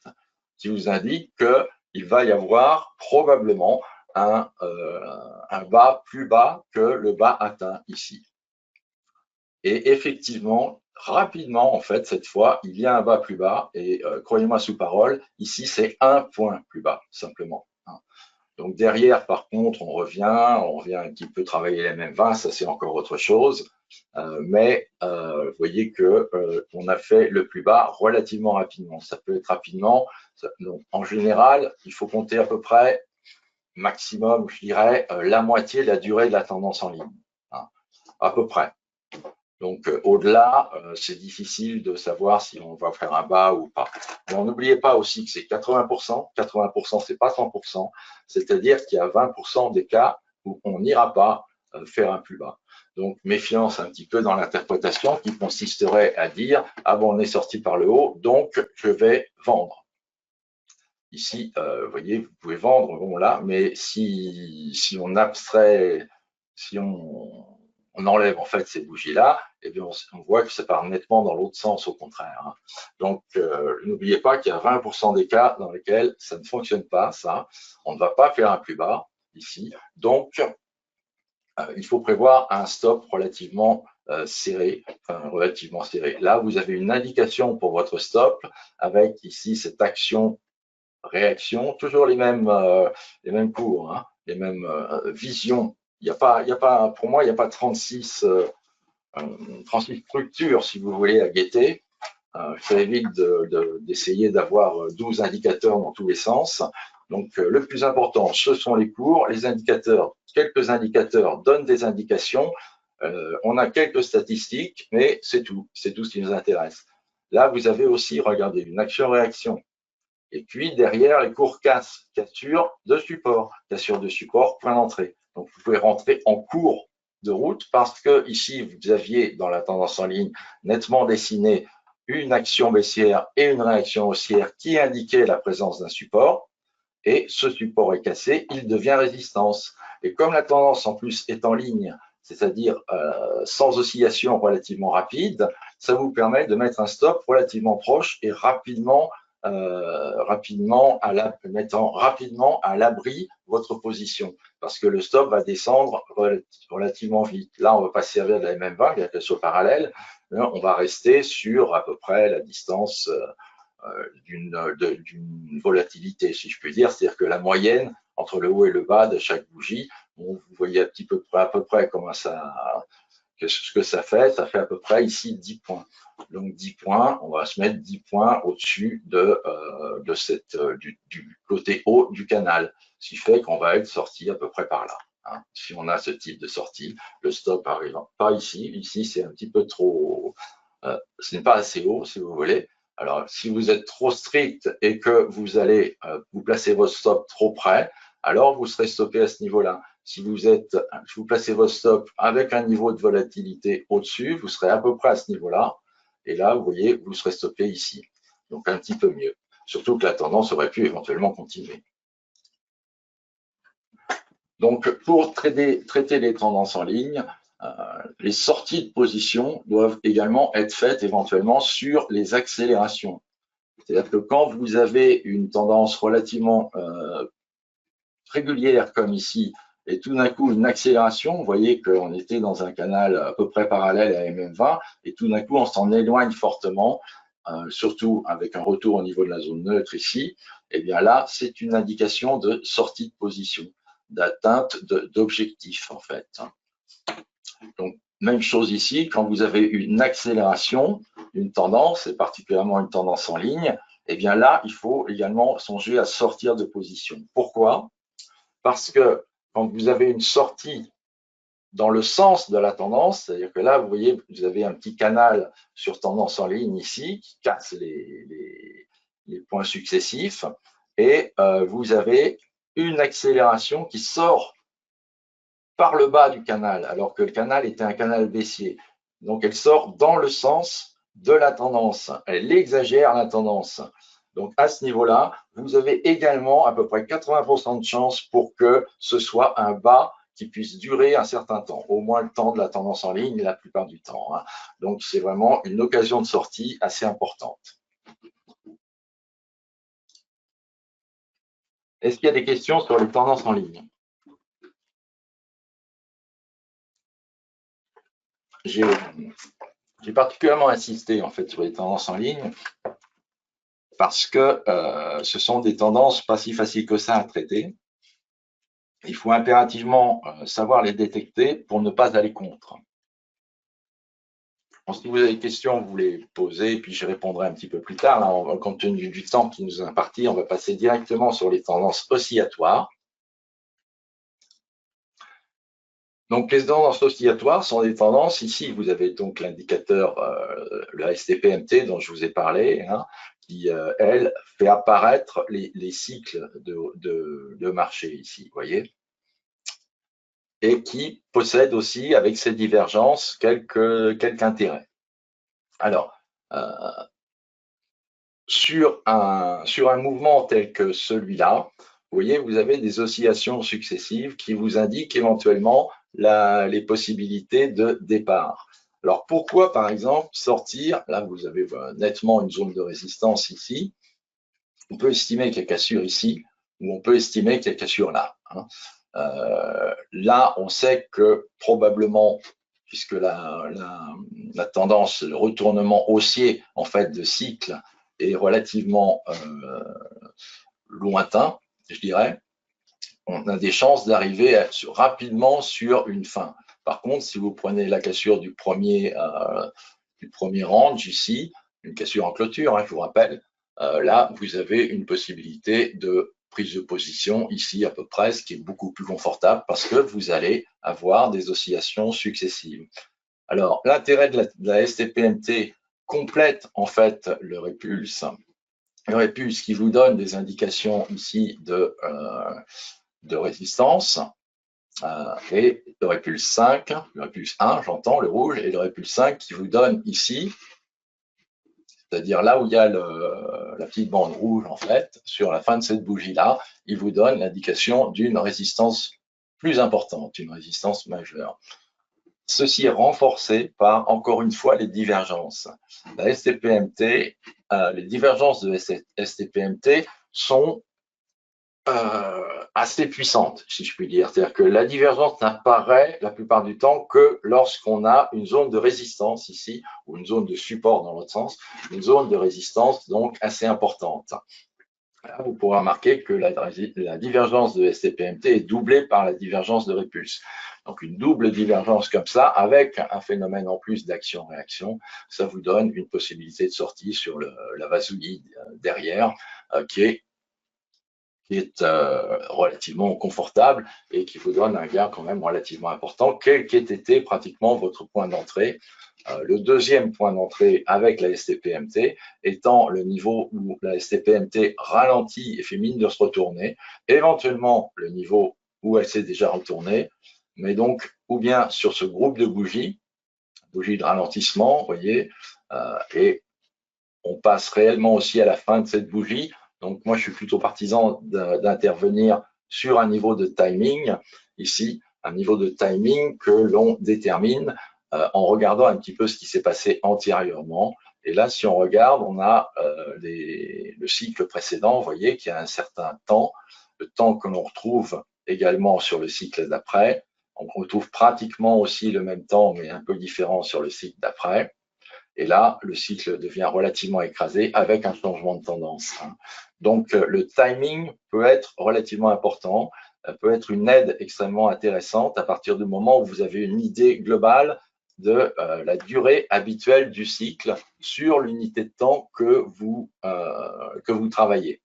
qui vous indique qu'il va y avoir probablement un bas plus bas que le bas atteint ici. Et effectivement, rapidement, en fait, cette fois, il y a un bas plus bas, et croyez-moi sous parole, ici, c'est un point plus bas, simplement. Donc derrière, par contre, on revient un petit peu travailler les mêmes vins, ça c'est encore autre chose. Mais vous voyez que on a fait le plus bas relativement rapidement. Ça peut être rapidement. Donc, en général, il faut compter à peu près maximum, je dirais, la moitié de la durée de la tendance en ligne, hein, à peu près. Donc au-delà, c'est difficile de savoir si on va faire un bas ou pas. Mais n'oubliez pas aussi que c'est 80%. 80%, c'est pas 100%. C'est-à-dire qu'il y a 20% des cas où on n'ira pas faire un plus bas. Donc méfiance un petit peu dans l'interprétation qui consisterait à dire ah bon, on est sorti par le haut, donc je vais vendre. Ici, vous voyez, vous pouvez vendre, bon là, mais si on abstrait, si on enlève en fait ces bougies-là, eh bien on voit que ça part nettement dans l'autre sens au contraire. Hein. Donc n'oubliez pas qu'il y a 20% des cas dans lesquels ça ne fonctionne pas, ça. On ne va pas faire un plus bas ici. Donc il faut prévoir un stop relativement serré, relativement serré. Là, vous avez une indication pour votre stop avec ici cette action réaction, toujours les mêmes cours, hein, les mêmes visions. Il y a pas, pour moi, il n'y a pas 36 structures, si vous voulez, à guetter. Ça évite d'essayer d'avoir 12 indicateurs dans tous les sens. Donc, le plus important, ce sont les cours, les indicateurs. Quelques indicateurs donnent des indications. On a quelques statistiques, mais c'est tout. C'est tout ce qui nous intéresse. Là, vous avez aussi, regardez, une action-réaction. Et puis, derrière, les cours cassure de support, point d'entrée. Donc, vous pouvez rentrer en cours de route parce que ici, vous aviez dans la tendance en ligne nettement dessiné une action baissière et une réaction haussière qui indiquait la présence d'un support. Et ce support est cassé, il devient résistance. Et comme la tendance en plus est en ligne, c'est-à-dire sans oscillation relativement rapide, ça vous permet de mettre un stop relativement proche et mettant rapidement à l'abri votre position, parce que le stop va descendre relativement vite. Là, on ne va pas se servir de la même vague, bien qu'elle soit parallèle, mais on va rester sur à peu près la distance d'une volatilité, si je puis dire, c'est-à-dire que la moyenne entre le haut et le bas de chaque bougie, bon, vous voyez à peu près comment ce que ça fait à peu près ici 10 points. Donc 10 points, on va se mettre 10 points au-dessus du côté haut du canal, ce qui fait qu'on va être sorti à peu près par là. Hein. Si on a ce type de sortie, le stop arrivant pas ici, ici c'est un petit peu trop, ce n'est pas assez haut si vous voulez. Alors si vous êtes trop strict et que vous allez vous placer votre stop trop près, alors vous serez stoppé à ce niveau-là. Si vous placez votre stop avec un niveau de volatilité au-dessus, vous serez à peu près à ce niveau-là. Et là, vous voyez, vous serez stoppé ici. Donc, un petit peu mieux. Surtout que la tendance aurait pu éventuellement continuer. Donc, pour traiter les tendances en ligne, les sorties de position doivent également être faites éventuellement sur les accélérations. C'est-à-dire que quand vous avez une tendance relativement régulière comme ici, et tout d'un coup une accélération, vous voyez qu'on était dans un canal à peu près parallèle à MM20, et tout d'un coup on s'en éloigne fortement, surtout avec un retour au niveau de la zone neutre ici, et bien là c'est une indication de sortie de position, d'atteinte d'objectif en fait. Donc même chose ici, quand vous avez une accélération, une tendance, et particulièrement une tendance en ligne, et bien là il faut également songer à sortir de position. Pourquoi ? Parce que quand vous avez une sortie dans le sens de la tendance, c'est-à-dire que là, vous voyez, vous avez un petit canal sur tendance en ligne ici qui casse les points successifs et vous avez une accélération qui sort par le bas du canal, alors que le canal était un canal baissier. Donc, elle sort dans le sens de la tendance. Elle exagère la tendance. Donc, à ce niveau-là, vous avez également à peu près 80% de chances pour que ce soit un bas qui puisse durer un certain temps, au moins le temps de la tendance en ligne la plupart du temps. Donc, c'est vraiment une occasion de sortie assez importante. Est-ce qu'il y a des questions sur les tendances en ligne? J'ai particulièrement insisté en fait sur les tendances en ligne parce que ce sont des tendances pas si faciles que ça à traiter. Il faut impérativement savoir les détecter pour ne pas aller contre. Donc, si vous avez des questions, vous les posez, puis je répondrai un petit peu plus tard. Là, compte tenu du temps qui nous est imparti, on va passer directement sur les tendances oscillatoires. Donc, les tendances oscillatoires sont des tendances. Ici, vous avez donc l'indicateur, le STPMT dont je vous ai parlé, qui, elle, fait apparaître les cycles de marché ici, vous voyez, et qui possède aussi, avec ces divergences, quelques intérêts. Alors, sur un mouvement tel que celui-là, vous voyez, vous avez des oscillations successives qui vous indiquent éventuellement les possibilités de départ. Alors, pourquoi, par exemple, sortir, là, vous avez nettement une zone de résistance ici, on peut estimer qu'il y a cassure ici, ou on peut estimer qu'il y a cassure là. Là, on sait que probablement, puisque la tendance, le retournement haussier en fait de cycle est relativement lointain, je dirais, on a des chances d'arriver rapidement sur une fin. Par contre, si vous prenez la cassure du premier range ici, une cassure en clôture, je vous rappelle, là, vous avez une possibilité de prise de position ici à peu près, ce qui est beaucoup plus confortable parce que vous allez avoir des oscillations successives. Alors, l'intérêt de la STPMT complète en fait le répulse. Le répulse qui vous donne des indications ici de résistance et le répulse 5, le répulse 1, j'entends, le rouge, et le répulse 5 qui vous donne ici, c'est-à-dire là où il y a la petite bande rouge, en fait, sur la fin de cette bougie-là, il vous donne l'indication d'une résistance plus importante, une résistance majeure. Ceci est renforcé par, encore une fois, les divergences. La STPMT, les divergences de STPMT sont assez puissante, si je puis dire. C'est-à-dire que la divergence n'apparaît la plupart du temps que lorsqu'on a une zone de résistance ici, ou une zone de support dans l'autre sens, une zone de résistance donc assez importante. Là, vous pourrez remarquer que la divergence de STPMT est doublée par la divergence de répulse. Donc une double divergence comme ça, avec un phénomène en plus d'action-réaction, ça vous donne une possibilité de sortie sur la vasouille derrière, qui est relativement confortable et qui vous donne un gain quand même relativement important, quel qu'ait été pratiquement votre point d'entrée. Le deuxième point d'entrée avec la STPMT étant le niveau où la STPMT ralentit et fait mine de se retourner, éventuellement le niveau où elle s'est déjà retournée, mais donc ou bien sur ce groupe de bougies de ralentissement, vous voyez, et on passe réellement aussi à la fin de cette bougie. Donc moi, je suis plutôt partisan d'intervenir sur un niveau de timing ici, un niveau de timing que l'on détermine en regardant un petit peu ce qui s'est passé antérieurement. Et là, si on regarde, on a le cycle précédent, vous voyez qu'il y a un certain temps, le temps que l'on retrouve également sur le cycle d'après. On retrouve pratiquement aussi le même temps, mais un peu différent sur le cycle d'après. Et là, le cycle devient relativement écrasé avec un changement de tendance. Donc, le timing peut être relativement important, peut être une aide extrêmement intéressante à partir du moment où vous avez une idée globale de la durée habituelle du cycle sur l'unité de temps que vous travaillez.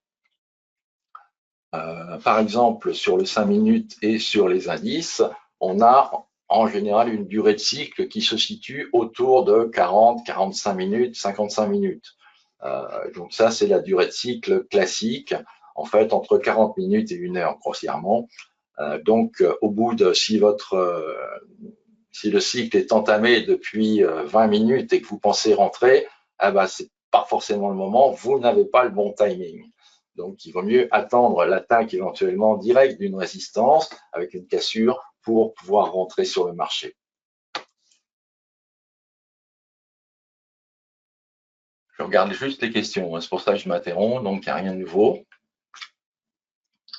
Par exemple, sur le 5 minutes et sur les indices, on a en général une durée de cycle qui se situe autour de 40, 45 minutes, 55 minutes. Donc ça, c'est la durée de cycle classique, en fait, entre 40 minutes et 1 heure, grossièrement. Donc, au bout de, si le cycle est entamé depuis 20 minutes et que vous pensez rentrer, eh ben, c'est pas forcément le moment, vous n'avez pas le bon timing. Donc, il vaut mieux attendre l'attaque éventuellement directe d'une résistance avec une cassure pour pouvoir rentrer sur le marché. Je regarde juste les questions, c'est pour ça que je m'interromps, donc il n'y a rien de nouveau.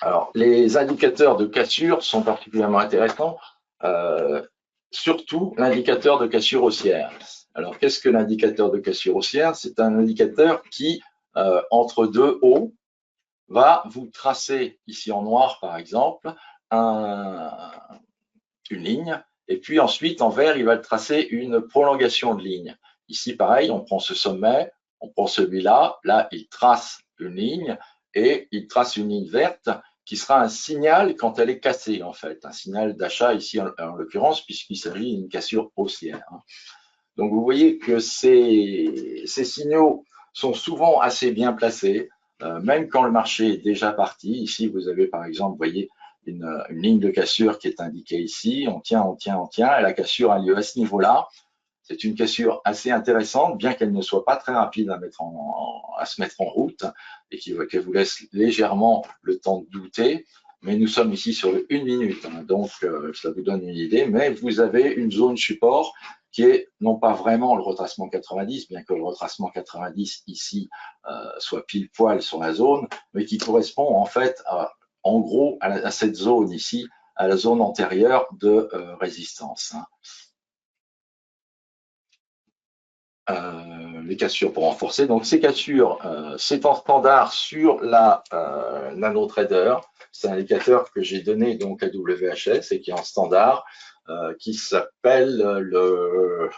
Alors, les indicateurs de cassure sont particulièrement intéressants, surtout l'indicateur de cassure haussière. Alors, qu'est-ce que l'indicateur de cassure haussière? C'est un indicateur qui, entre deux hauts, va vous tracer, ici en noir par exemple, une ligne, et puis ensuite en vert, il va tracer une prolongation de ligne. Ici, pareil, on prend ce sommet, on prend celui-là, là, il trace une ligne, et il trace une ligne verte qui sera un signal quand elle est cassée, en fait, un signal d'achat ici en l'occurrence, puisqu'il s'agit d'une cassure haussière. Donc vous voyez que ces signaux sont souvent assez bien placés, même quand le marché est déjà parti. Ici, vous avez par exemple, vous voyez, une ligne de cassure qui est indiquée ici. On tient, on tient, on tient, et la cassure a lieu à ce niveau-là. C'est une cassure assez intéressante, bien qu'elle ne soit pas très rapide à se mettre en route et qu'elle vous laisse légèrement le temps de douter. Mais nous sommes ici sur le 1 minute, donc ça vous donne une idée. Mais vous avez une zone support qui est non pas vraiment le retracement 90, bien que le retracement 90 ici soit pile poil sur la zone, mais qui correspond en fait en gros à cette zone ici, à la zone antérieure de résistance. Les cassures pour renforcer. Donc ces cassures, c'est en standard sur la NanoTrader. C'est un indicateur que j'ai donné donc à WHS et qui est en standard, qui s'appelle le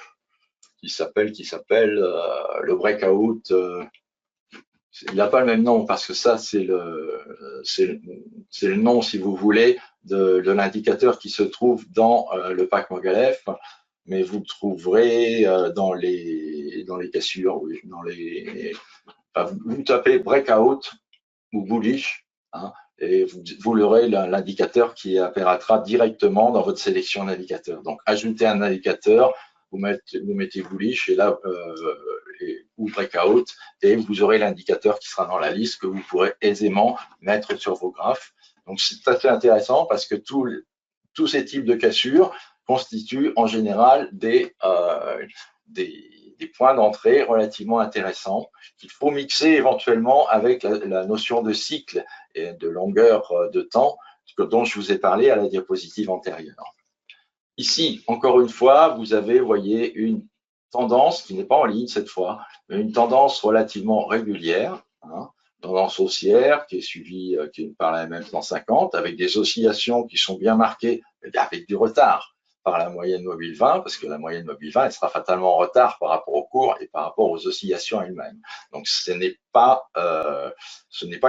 breakout. Il n'a pas le même nom parce que ça c'est le nom, si vous voulez, de l'indicateur qui se trouve dans le pack Mogalef. Mais vous le trouverez dans les cassures, oui, vous tapez breakout ou bullish, et vous aurez l'indicateur qui apparaîtra directement dans votre sélection d'indicateurs. Donc, ajoutez un indicateur, vous mettez bullish et là, ou breakout, et vous aurez l'indicateur qui sera dans la liste que vous pourrez aisément mettre sur vos graphes. Donc, c'est assez intéressant parce que tous ces types de cassures constituent en général des points d'entrée relativement intéressants qu'il faut mixer éventuellement avec la notion de cycle et de longueur de temps dont je vous ai parlé à la diapositive antérieure. Ici, encore une fois, vous avez, voyez, une tendance qui n'est pas en ligne cette fois, mais une tendance relativement régulière, tendance haussière qui est suivie par la MM150 avec des oscillations qui sont bien marquées, mais avec du retard par la moyenne mobile 20, parce que la moyenne mobile 20 elle sera fatalement en retard par rapport au cours et par rapport aux oscillations elles-mêmes. Donc ce n'est pas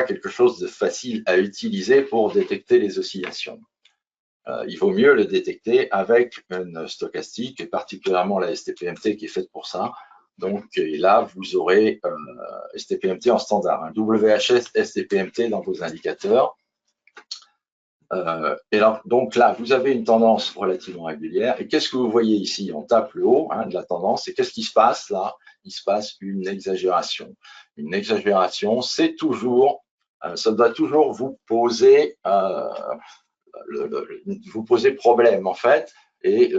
quelque chose de facile à utiliser pour détecter les oscillations. Il vaut mieux le détecter avec une stochastique, et particulièrement la STPMT qui est faite pour ça. Donc là, vous aurez STPMT en standard, WHS STPMT dans vos indicateurs. Et là, donc là, vous avez une tendance relativement régulière. Et qu'est-ce que vous voyez ici? On tape le haut de la tendance. Et qu'est-ce qui se passe là? Il se passe une exagération. Une exagération, c'est toujours, ça doit toujours vous poser vous posez problème en fait, et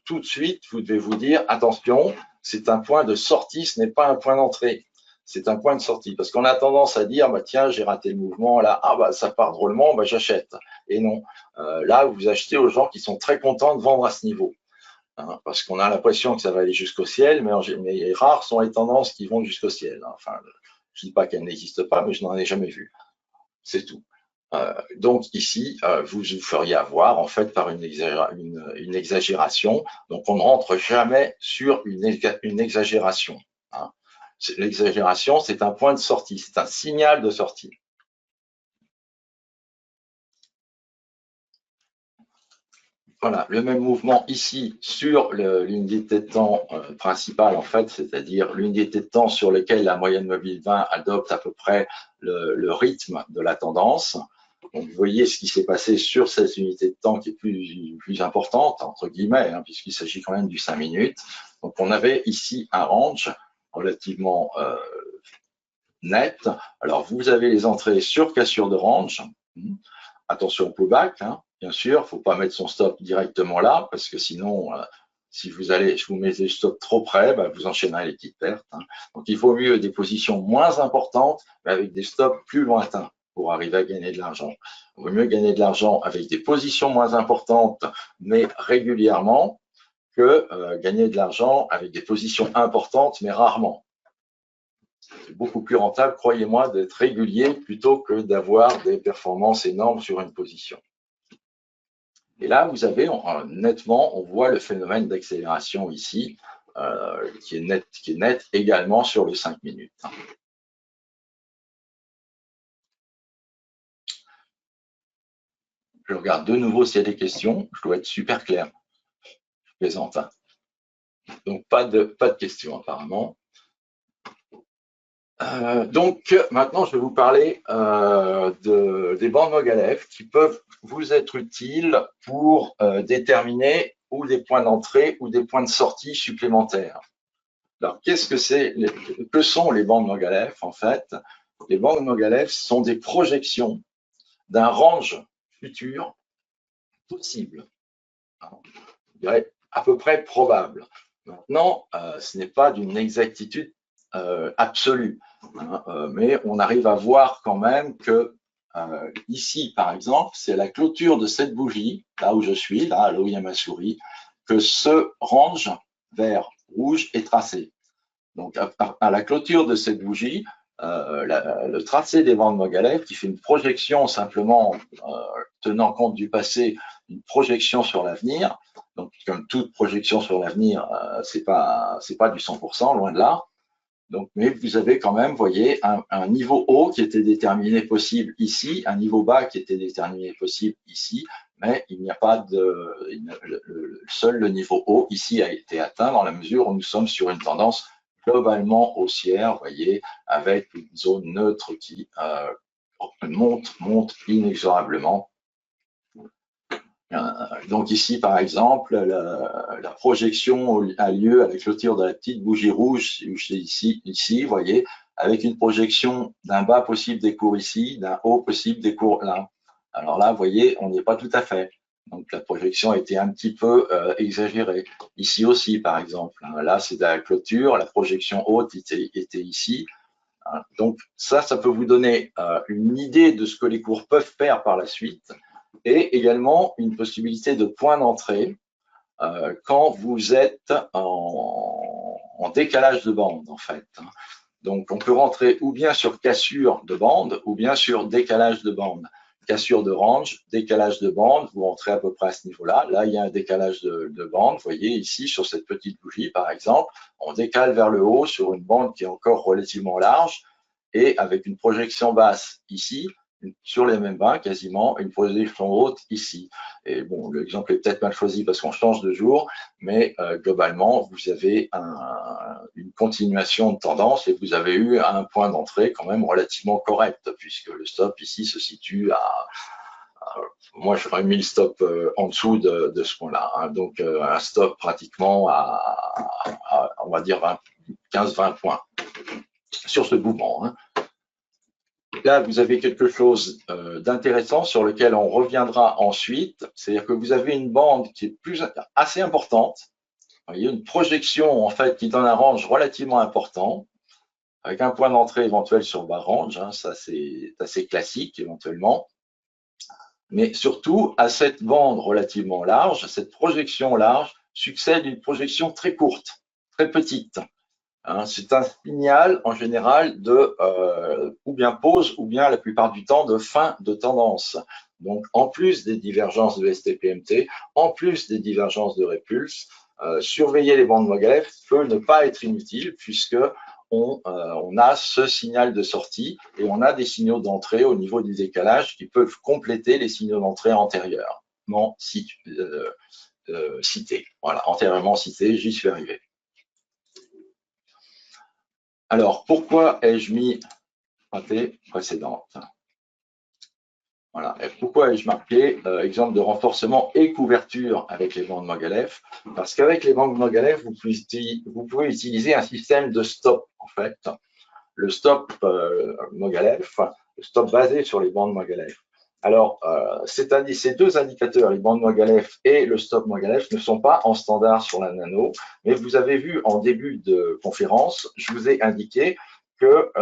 tout de suite vous devez vous dire attention, c'est un point de sortie, ce n'est pas un point d'entrée. C'est un point de sortie, parce qu'on a tendance à dire bah, tiens, j'ai raté le mouvement, là, ah bah ça part drôlement, bah, j'achète. Et non, là vous achetez aux gens qui sont très contents de vendre à ce niveau. Hein, parce qu'on a l'impression que ça va aller jusqu'au ciel, mais rares sont les tendances qui vont jusqu'au ciel. Hein. Enfin, je ne dis pas qu'elles n'existent pas, mais je n'en ai jamais vu. C'est tout. Donc ici, vous vous feriez avoir en fait par une exagération. Donc on ne rentre jamais sur une exagération. Hein. L'exagération, c'est un point de sortie, c'est un signal de sortie. Voilà, le même mouvement ici sur l'unité de temps principale en fait, c'est-à-dire l'unité de temps sur laquelle la moyenne mobile 20 adopte à peu près le rythme de la tendance. Donc vous voyez ce qui s'est passé sur cette unité de temps qui est plus importante, entre guillemets, hein, puisqu'il s'agit quand même du 5 minutes. Donc on avait ici un range relativement net. Alors vous avez les entrées sur cassure de range. Attention au pullback, hein, bien sûr, il ne faut pas mettre son stop directement là, parce que sinon, si je vous mets des stops trop près, bah, vous enchaînerez les petites pertes. Hein. Donc il faut mieux des positions moins importantes, mais avec des stops plus lointains pour arriver à gagner de l'argent. Il vaut mieux gagner de l'argent avec des positions moins importantes, mais régulièrement, que gagner de l'argent avec des positions importantes, mais rarement. C'est beaucoup plus rentable, croyez-moi, d'être régulier plutôt que d'avoir des performances énormes sur une position. Et là, vous avez nettement, on voit le phénomène d'accélération ici, qui est net également sur les 5 minutes. Je regarde de nouveau s'il y a des questions. Je dois être super clair. Je plaisante. Hein. Donc, pas de questions apparemment. Donc, maintenant, je vais vous parler des bandes Mogalef qui peuvent vous être utiles pour déterminer ou des points d'entrée ou des points de sortie supplémentaires. Alors, que sont les bandes Mogalef en fait? Les bandes Mogalef sont des projections d'un range futur possible, je dirais à peu près probable. Maintenant, ce n'est pas d'une exactitude absolue, hein, mais on arrive à voir quand même que ici, par exemple, c'est la clôture de cette bougie, là où je suis, là où il y a ma souris, que ce range vert rouge est tracé. Donc, à la clôture de cette bougie, le tracé des bandes Mogalef qui fait une projection simplement tenant compte du passé, une projection sur l'avenir. Donc, comme toute projection sur l'avenir, c'est pas du 100%, loin de là. Donc, mais vous avez quand même, voyez, un niveau haut qui était déterminé possible ici, un niveau bas qui était déterminé possible ici, mais il n'y a pas de, seul le niveau haut ici a été atteint dans la mesure où nous sommes sur une tendance globalement haussière, voyez, avec une zone neutre qui monte inexorablement. Donc ici, par exemple, la projection a lieu à la clôture de la petite bougie rouge, ici, vous voyez, avec une projection d'un bas possible des cours ici, d'un haut possible des cours là. Alors là, vous voyez, on n'y est pas tout à fait. Donc la projection a été un petit peu exagérée. Ici aussi, par exemple. Là, c'est de la clôture, la projection haute était ici. Donc ça peut vous donner une idée de ce que les cours peuvent faire par la suite et également une possibilité de point d'entrée quand vous êtes en décalage de bande, en fait. Donc, on peut rentrer ou bien sur cassure de bande ou bien sur décalage de bande. Cassure de range, décalage de bande, vous rentrez à peu près à ce niveau-là. Là, il y a un décalage de bande. Vous voyez ici, sur cette petite bougie, par exemple, on décale vers le haut sur une bande qui est encore relativement large et avec une projection basse ici, sur les mêmes bains, quasiment une projection haute ici. Et bon, l'exemple est peut-être mal choisi parce qu'on change de jour, mais globalement, vous avez une continuation de tendance et vous avez eu un point d'entrée quand même relativement correct, puisque le stop ici se situe moi, j'aurais mis le stop en dessous de ce point-là. Hein. Donc, un stop pratiquement on va dire, 15-20 points sur ce mouvement. Hein. là, vous avez quelque chose d'intéressant sur lequel on reviendra ensuite. C'est-à-dire que vous avez une bande qui est assez importante. Vous voyez, une projection en fait qui donne un range relativement important, avec un point d'entrée éventuel sur bas range. Hein, ça, c'est assez classique éventuellement. Mais surtout, à cette bande relativement large, cette projection large, succède une projection très courte, très petite. Hein, c'est un signal en général de ou bien pause ou bien la plupart du temps de fin de tendance. Donc en plus des divergences de STPMT, en plus des divergences de répulse, surveiller les bandes Mogaev peut ne pas être inutile puisque on a ce signal de sortie et on a des signaux d'entrée au niveau du décalage qui peuvent compléter les signaux d'entrée antérieurement cités. Voilà, antérieurement cités, j'y suis arrivé. Alors, pourquoi ai-je mis pâté précédente? Voilà. Et pourquoi ai-je marqué exemple de renforcement et couverture avec les bandes Mogaev? Parce qu'avec les bandes Mogaev, vous pouvez utiliser un système de stop, en fait. Le stop Mogaev, le stop basé sur les bandes Mogaev. Alors, ces deux indicateurs, les bandes Mogaev et le stop Mogaev, ne sont pas en standard sur la nano, mais vous avez vu en début de conférence, je vous ai indiqué que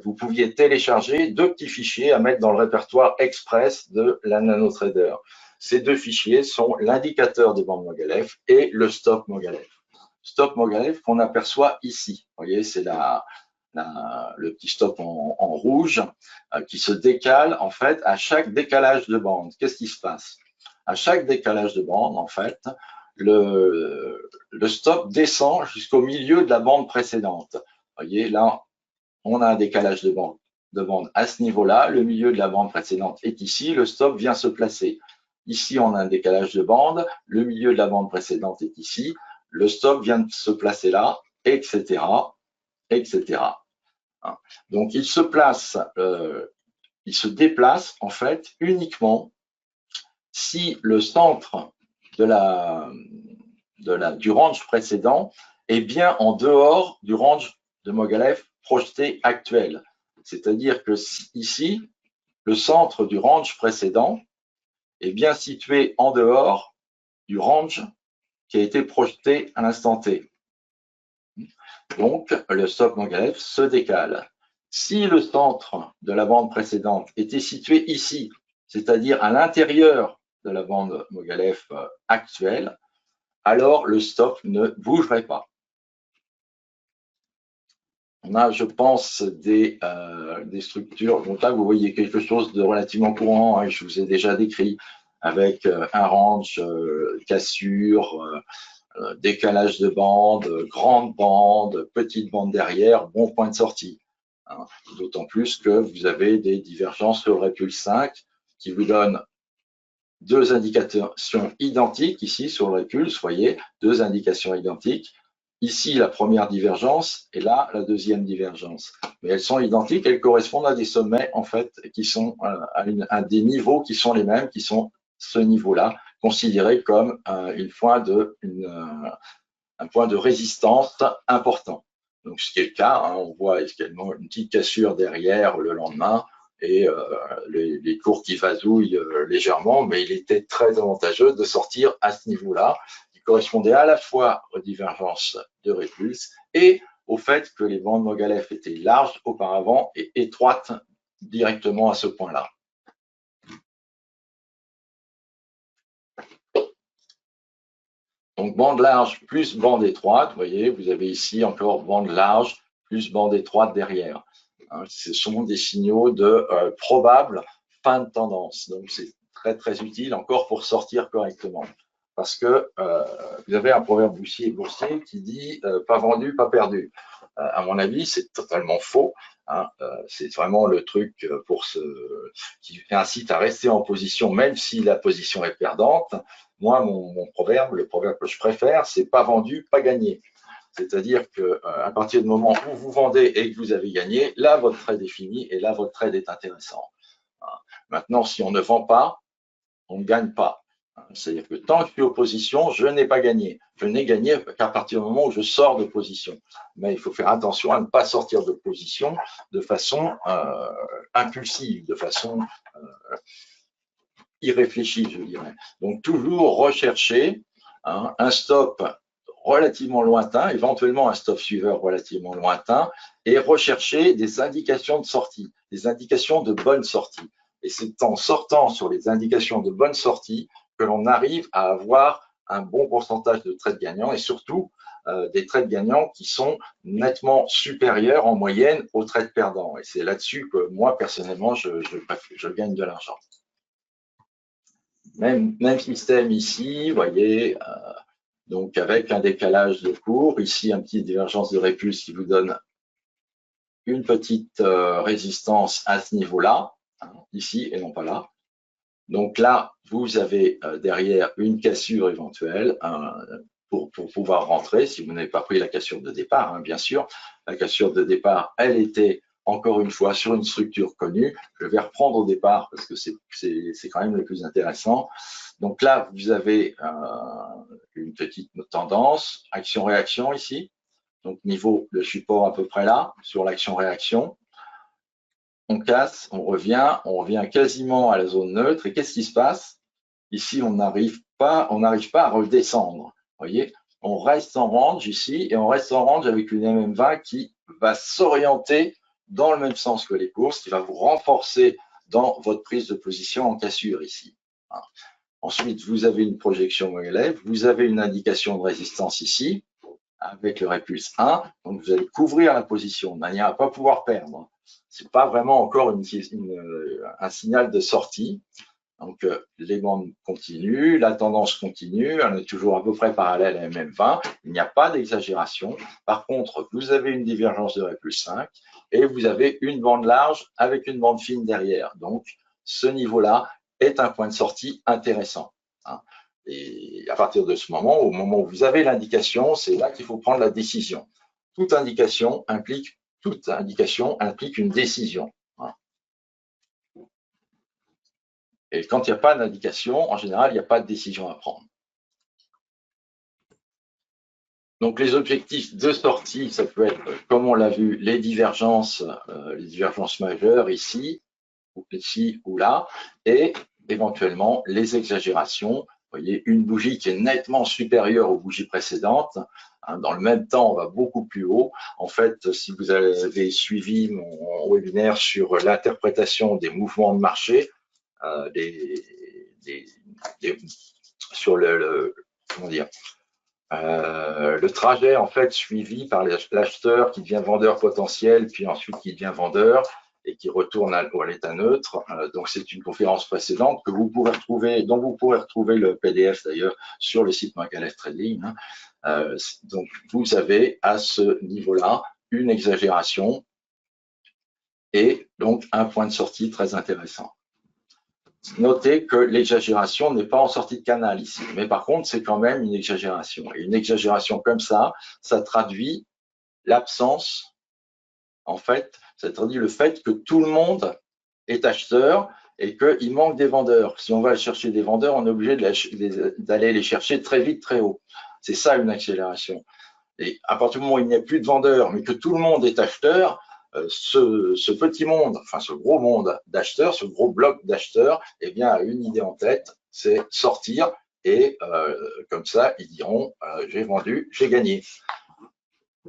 vous pouviez télécharger deux petits fichiers à mettre dans le répertoire express de la NanoTrader. Ces deux fichiers sont l'indicateur des bandes Mogaev et le stop Mogaev. Stop Mogaev qu'on aperçoit ici. Vous voyez, c'est le petit stop en rouge qui se décale en fait à chaque décalage de bande. Qu'est-ce qui se passe? À chaque décalage de bande, en fait, le stop descend jusqu'au milieu de la bande précédente. Vous voyez, là, on a un décalage de bande à ce niveau-là. Le milieu de la bande précédente est ici. Le stop vient se placer. Ici, on a un décalage de bande. Le milieu de la bande précédente est ici. Le stop vient de se placer là, etc., etc. Donc, il se déplace en fait uniquement si le centre du range précédent est bien en dehors du range de Mogaev projeté actuel. C'est-à-dire que ici, le centre du range précédent est bien situé en dehors du range qui a été projeté à l'instant T. Donc, le stop Mogaev se décale. Si le centre de la bande précédente était situé ici, c'est-à-dire à l'intérieur de la bande Mogaev actuelle, alors le stop ne bougerait pas. On a, je pense, des structures. Donc là, vous voyez quelque chose de relativement courant, hein, je vous ai déjà décrit, avec un range, cassure, décalage de bande, grande bande, petite bande derrière, bon point de sortie. Hein. D'autant plus que vous avez des divergences sur le répulse 5 qui vous donnent deux indications identiques ici sur le répulse, voyez, deux indications identiques. Ici, la première divergence et là, la deuxième divergence. Mais elles sont identiques, elles correspondent à des sommets, en fait, qui sont à des niveaux qui sont les mêmes, qui sont ce niveau-là, considéré comme un point de résistance important. Donc, ce qui est le cas, hein, on voit également une petite cassure derrière le lendemain et les cours qui vasouillent légèrement, mais il était très avantageux de sortir à ce niveau-là, qui correspondait à la fois aux divergences de répulse et au fait que les bandes Mogaev étaient larges auparavant et étroites directement à ce point-là. Donc, bande large plus bande étroite, vous voyez, vous avez ici encore bande large plus bande étroite derrière. Hein, ce sont des signaux de probable fin de tendance. Donc, c'est très, très utile encore pour sortir correctement. Parce que vous avez un proverbe boursier qui dit pas vendu, pas perdu. À mon avis, c'est totalement faux. Hein, c'est vraiment le truc qui incite à rester en position, même si la position est perdante. Moi, mon proverbe, le proverbe que je préfère, c'est pas vendu, pas gagné. C'est-à-dire que à partir du moment où vous vendez et que vous avez gagné, là, votre trade est fini et là, votre trade est intéressant. Maintenant, si on ne vend pas, on ne gagne pas. C'est-à-dire que tant que je suis opposition, je n'ai pas gagné. Je n'ai gagné qu'à partir du moment où je sors de position. Mais il faut faire attention à ne pas sortir de position de façon impulsive, de façon irréfléchie, je dirais. Donc toujours rechercher un stop relativement lointain, éventuellement un stop suiveur relativement lointain, et rechercher des indications de sortie, des indications de bonne sortie. Et c'est en sortant sur les indications de bonne sortie que l'on arrive à avoir un bon pourcentage de trades gagnants et surtout des trades gagnants qui sont nettement supérieurs en moyenne aux trades perdants. Et c'est là-dessus que moi, personnellement, je gagne de l'argent. Même système ici, vous voyez, donc avec un décalage de cours, ici un petit divergence de répulse qui vous donne une petite résistance à ce niveau-là, hein, ici et non pas là. Donc là, vous avez derrière une cassure éventuelle pour pouvoir rentrer, si vous n'avez pas pris la cassure de départ, hein, bien sûr. La cassure de départ, elle était encore une fois sur une structure connue. Je vais reprendre au départ parce que c'est quand même le plus intéressant. Donc là, vous avez une petite tendance, action-réaction ici. Donc niveau de support à peu près là, sur l'action-réaction. On casse, on revient quasiment à la zone neutre. Et qu'est-ce qui se passe? Ici, on n'arrive pas à redescendre. Vous voyez, on reste en range ici et on reste en range avec une MM20 qui va s'orienter dans le même sens que les courses, qui va vous renforcer dans votre prise de position en cassure ici. Ensuite, vous avez une projection OLF, vous avez une indication de résistance ici avec le répulse 1, donc vous allez couvrir la position de manière à ne pas pouvoir perdre. Ce n'est pas vraiment encore un signal de sortie. Donc, les bandes continuent, la tendance continue, elle est toujours à peu près parallèle à MM20, il n'y a pas d'exagération. Par contre, vous avez une divergence de répulse 5 et vous avez une bande large avec une bande fine derrière. Donc, ce niveau-là est un point de sortie intéressant. Et à partir de ce moment, au moment où vous avez l'indication, c'est là qu'il faut prendre la décision. Toute indication implique une décision. Et quand il n'y a pas d'indication, en général, il n'y a pas de décision à prendre. Donc les objectifs de sortie, ça peut être, comme on l'a vu, les divergences majeures ici ou là, et éventuellement les exagérations. Vous voyez, une bougie qui est nettement supérieure aux bougies précédentes. Dans le même temps, on va beaucoup plus haut. En fait, si vous avez suivi mon webinaire sur l'interprétation des mouvements de marché, sur comment dire, le trajet en fait suivi par l'acheteur qui devient vendeur potentiel, puis ensuite qui devient vendeur et qui retourne à l'état neutre. Donc c'est une conférence précédente que vous pourrez retrouver, dont vous pourrez retrouver le PDF d'ailleurs sur le site Macalef Trading. Donc vous avez à ce niveau-là une exagération et donc un point de sortie très intéressant. Notez que l'exagération n'est pas en sortie de canal ici, mais par contre, c'est quand même une exagération. Et une exagération comme ça traduit l'absence, en fait, ça traduit le fait que tout le monde est acheteur et qu'il manque des vendeurs. Si on va chercher des vendeurs, on est obligé d'aller les chercher très vite, très haut. C'est ça une accélération. Et à partir du moment où il n'y a plus de vendeurs, mais que tout le monde est acheteur, ce petit monde, enfin ce gros monde d'acheteurs, ce gros bloc d'acheteurs, eh bien, a une idée en tête, c'est sortir et comme ça, ils diront j'ai vendu, j'ai gagné.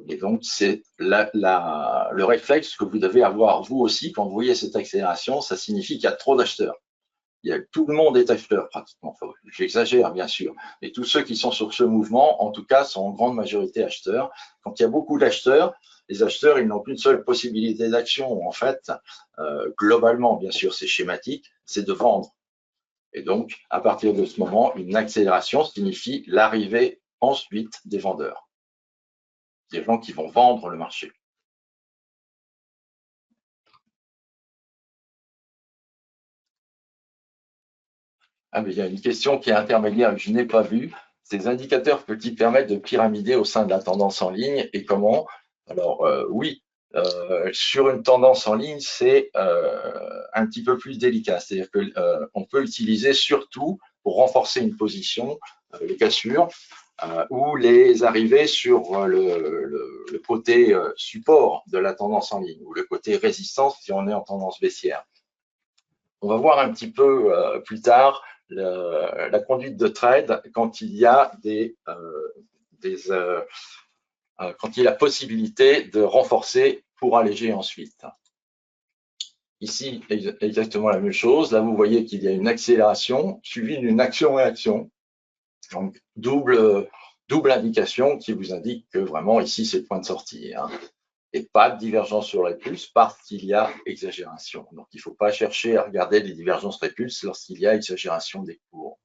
Et donc, c'est le réflexe que vous devez avoir vous aussi quand vous voyez cette accélération, ça signifie qu'il y a trop d'acheteurs. Tout le monde est acheteur pratiquement. Enfin, j'exagère bien sûr, mais tous ceux qui sont sur ce mouvement, en tout cas, sont en grande majorité acheteurs. Quand il y a beaucoup d'acheteurs, les acheteurs, ils n'ont qu'une seule possibilité d'action. En fait, globalement, bien sûr, c'est schématique, c'est de vendre. Et donc, à partir de ce moment, une accélération signifie l'arrivée ensuite des vendeurs, des gens qui vont vendre le marché. Ah, mais il y a une question qui est intermédiaire que je n'ai pas vue. Ces indicateurs peuvent-ils permettre de pyramider au sein de la tendance en ligne et comment? Alors, oui, sur une tendance en ligne, c'est un petit peu plus délicat. C'est-à-dire qu'on peut utiliser surtout pour renforcer une position, les cassures, ou les arrivées sur le côté support de la tendance en ligne, ou le côté résistance si on est en tendance baissière. On va voir un petit peu plus tard la conduite de trade quand il y a quand il y a la possibilité de renforcer pour alléger ensuite. Ici, exactement la même chose. Là, vous voyez qu'il y a une accélération suivie d'une action-réaction. Donc, double indication qui vous indique que vraiment ici, c'est le point de sortie. Hein. Et pas de divergence sur répulse parce qu'il y a exagération. Donc, il ne faut pas chercher à regarder les divergences répulses lorsqu'il y a exagération des cours.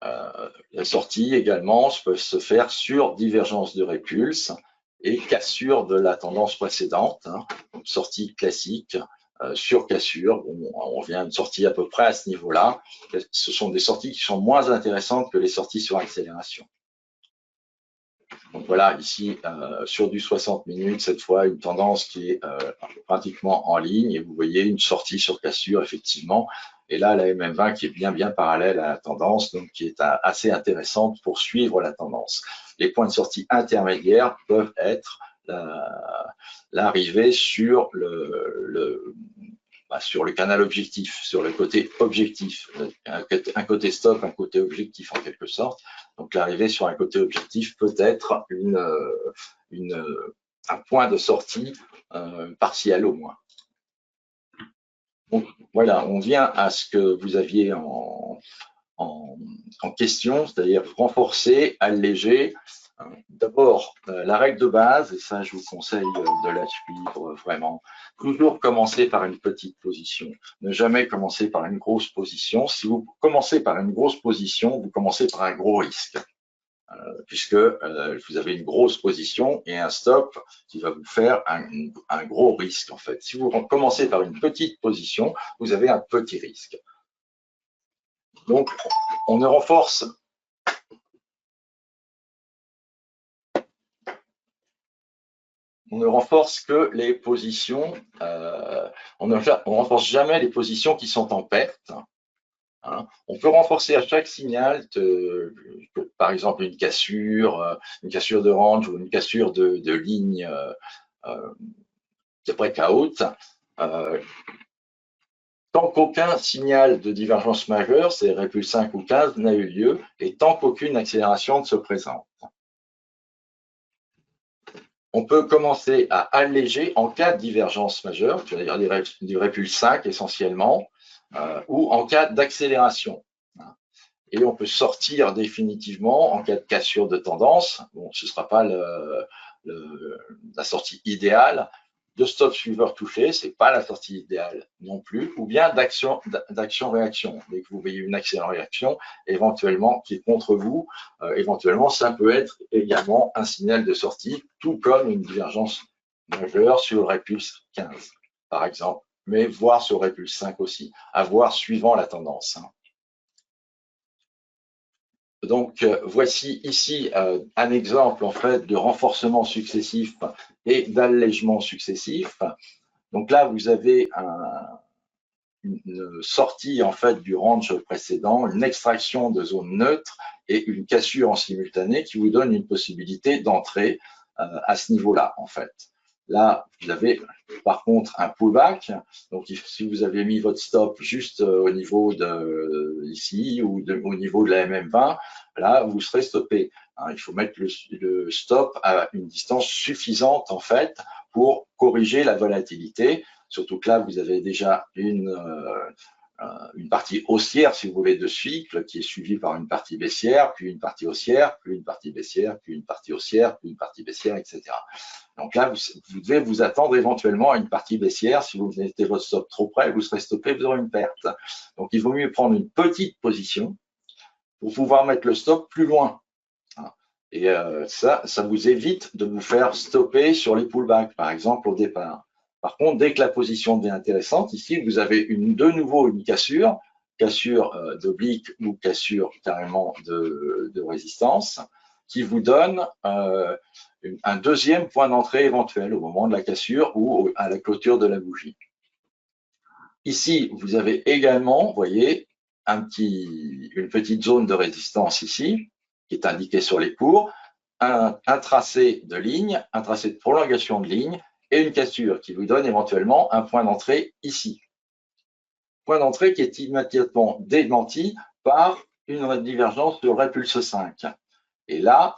La sortie également peut se faire sur divergence de répulse et cassure de la tendance précédente. Hein. Donc, sortie classique sur cassure. Bon, on vient à une sortie à peu près à ce niveau-là. Ce sont des sorties qui sont moins intéressantes que les sorties sur accélération. Donc voilà, ici, sur du 60 minutes, cette fois, une tendance qui est pratiquement en ligne. Et vous voyez une sortie sur cassure, effectivement. Et là, la MM20 qui est bien parallèle à la tendance, donc qui est assez intéressante pour suivre la tendance. Les points de sortie intermédiaires peuvent être l'arrivée sur sur le canal objectif, sur le côté objectif, un côté stop, un côté objectif en quelque sorte. Donc l'arrivée sur un côté objectif peut être un point de sortie partiel au moins. Donc voilà, on vient à ce que vous aviez en question, c'est-à-dire renforcer, alléger. D'abord, la règle de base, et ça je vous conseille de la suivre vraiment, toujours commencer par une petite position, ne jamais commencer par une grosse position. Si vous commencez par une grosse position, vous commencez par un gros risque, puisque vous avez une grosse position et un stop qui va vous faire un gros risque en fait. Si vous commencez par une petite position, vous avez un petit risque. Donc, on ne renforce que les positions, on ne renforce jamais les positions qui sont en perte. Hein. On peut renforcer à chaque signal, par exemple une cassure de range ou une cassure de ligne de breakout. Tant qu'aucun signal de divergence majeure, c'est répulse 5 ou 15, n'a eu lieu, et tant qu'aucune accélération ne se présente. On peut commencer à alléger en cas de divergence majeure, c'est-à-dire du répulse 5 essentiellement, ou en cas d'accélération. Et on peut sortir définitivement en cas de cassure de tendance. Bon, ce ne sera pas la sortie idéale. De stop suiveur touché, ce n'est pas la sortie idéale non plus, ou bien d'action-réaction. Dès que vous voyez une action-réaction, éventuellement, qui est contre vous, éventuellement, ça peut être également un signal de sortie, tout comme une divergence majeure sur le répulse 15, par exemple, mais voire sur le répulse 5 aussi, à voir suivant la tendance. Hein. Donc, voici ici un exemple en fait de renforcement successif et d'allègement successif. Donc là, vous avez une sortie en fait du range précédent, une extraction de zone neutre et une cassure en simultané qui vous donne une possibilité d'entrée à ce niveau-là en fait. Là, vous avez par contre un pullback. Donc, si vous avez mis votre stop juste au niveau de ici ou au niveau de la MM20, là, vous serez stoppé. Hein, il faut mettre le stop à une distance suffisante en fait pour corriger la volatilité. Surtout que là, vous avez déjà une partie haussière, si vous voulez, de cycle, qui est suivie par une partie baissière, puis une partie haussière, puis une partie baissière, puis une partie haussière, puis une partie baissière, etc. Donc là, vous devez vous attendre éventuellement à une partie baissière. Si vous mettez votre stop trop près, vous serez stoppé, vous aurez une perte. Donc, il vaut mieux prendre une petite position pour pouvoir mettre le stop plus loin. Et ça vous évite de vous faire stopper sur les pullbacks, par exemple, au départ. Par contre, dès que la position devient intéressante, ici, vous avez de nouveau une cassure d'oblique ou cassure carrément de résistance, qui vous donne un deuxième point d'entrée éventuel au moment de la cassure ou à la clôture de la bougie. Ici, vous avez également, vous voyez, une petite zone de résistance ici, qui est indiquée sur les cours, un tracé de ligne, un tracé de prolongation de ligne et une cassure qui vous donne éventuellement un point d'entrée ici. Point d'entrée qui est immédiatement démenti par une divergence sur le répulse 5. Et là,